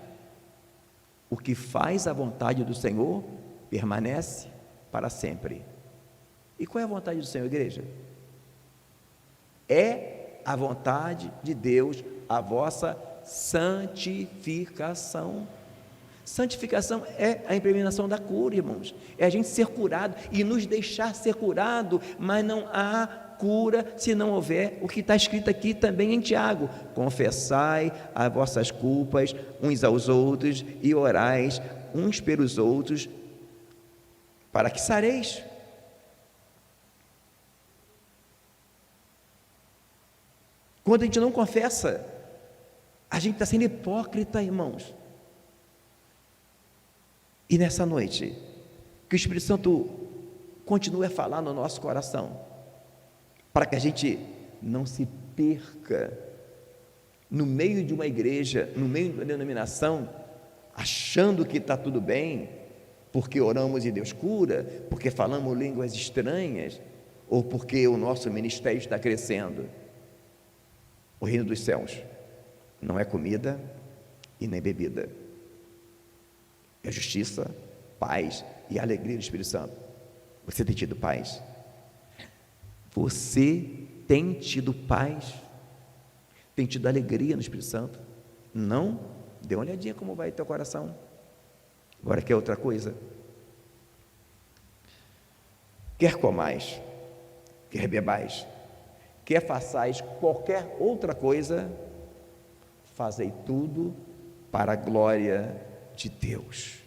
o que faz a vontade do Senhor, permanece para sempre. E qual é a vontade do Senhor, igreja? É a vontade de Deus, a vossa santificação. Santificação é a implementação da cura, irmãos, é a gente ser curado e nos deixar ser curado, mas não há cura se não houver o que está escrito aqui também em Tiago: confessai as vossas culpas uns aos outros e orais uns pelos outros, para que sareis. Quando a gente não confessa, a gente está sendo hipócrita, irmãos. E nessa noite, que o Espírito Santo continue a falar no nosso coração, para que a gente não se perca no meio de uma igreja, no meio de uma denominação, achando que está tudo bem, porque oramos e Deus cura, porque falamos línguas estranhas, ou porque o nosso ministério está crescendo. O reino dos céus não é comida e nem bebida, é justiça, paz e alegria do Espírito Santo. Você tem tido paz? Você tem tido paz? Tem tido alegria no Espírito Santo? Não? Dê uma olhadinha como vai teu coração. Agora quer outra coisa? Quer comais, quer bebais, quer façais qualquer outra coisa, fazei tudo para a glória de Deus.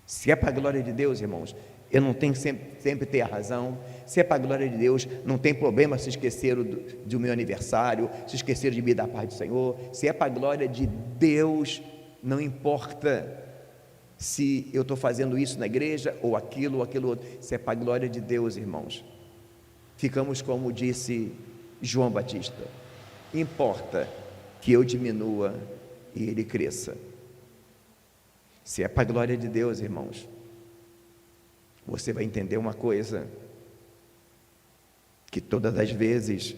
Se é para a glória de Deus, irmãos, eu não tenho sempre ter a razão. Se é para a glória de Deus, não tem problema se esqueceram do meu aniversário, se esqueceram de me dar a paz do Senhor. Se é para a glória de Deus, não importa se eu estou fazendo isso na igreja, ou aquilo outro. Se é para a glória de Deus, irmãos, ficamos como disse João Batista: importa que eu diminua e ele cresça. Se é para a glória de Deus, irmãos, você vai entender uma coisa, que todas as vezes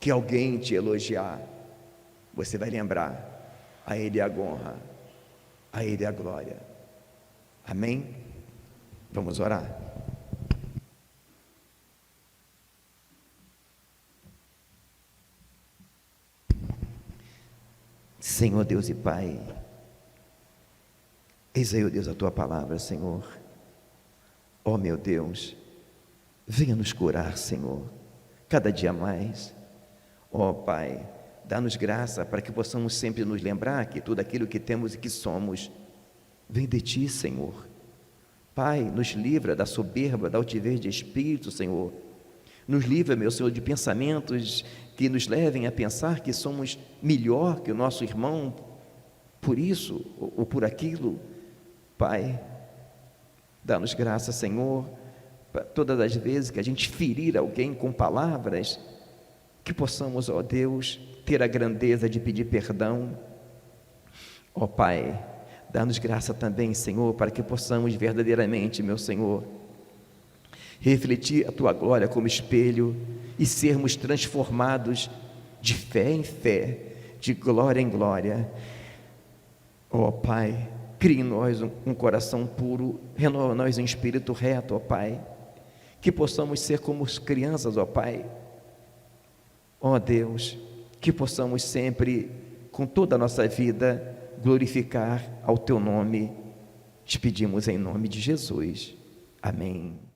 que alguém te elogiar, você vai lembrar: a Ele a honra, a Ele a glória. Amém? Vamos orar. Senhor Deus e Pai, eis aí, ó Deus, a Tua palavra, Senhor. Ó meu Deus, venha nos curar, Senhor, cada dia mais. Ó Pai, dá-nos graça para que possamos sempre nos lembrar que tudo aquilo que temos e que somos vem de Ti, Senhor. Pai, nos livra da soberba, da altivez de espírito, Senhor. Nos livra, meu Senhor, de pensamentos que nos levem a pensar que somos melhor que o nosso irmão, por isso ou por aquilo. Pai, dá-nos graça, Senhor, para todas as vezes que a gente ferir alguém com palavras, que possamos, ó Deus, ter a grandeza de pedir perdão. Ó Pai, dá-nos graça também, Senhor, para que possamos verdadeiramente, meu Senhor, refletir a Tua glória como espelho e sermos transformados de fé em fé, de glória em glória. Ó Pai, crie em nós um coração puro, renova nós um espírito reto, ó Pai, que possamos ser como as crianças, ó Pai. Ó Deus, que possamos sempre, com toda a nossa vida, glorificar ao Teu nome. Te pedimos em nome de Jesus. Amém.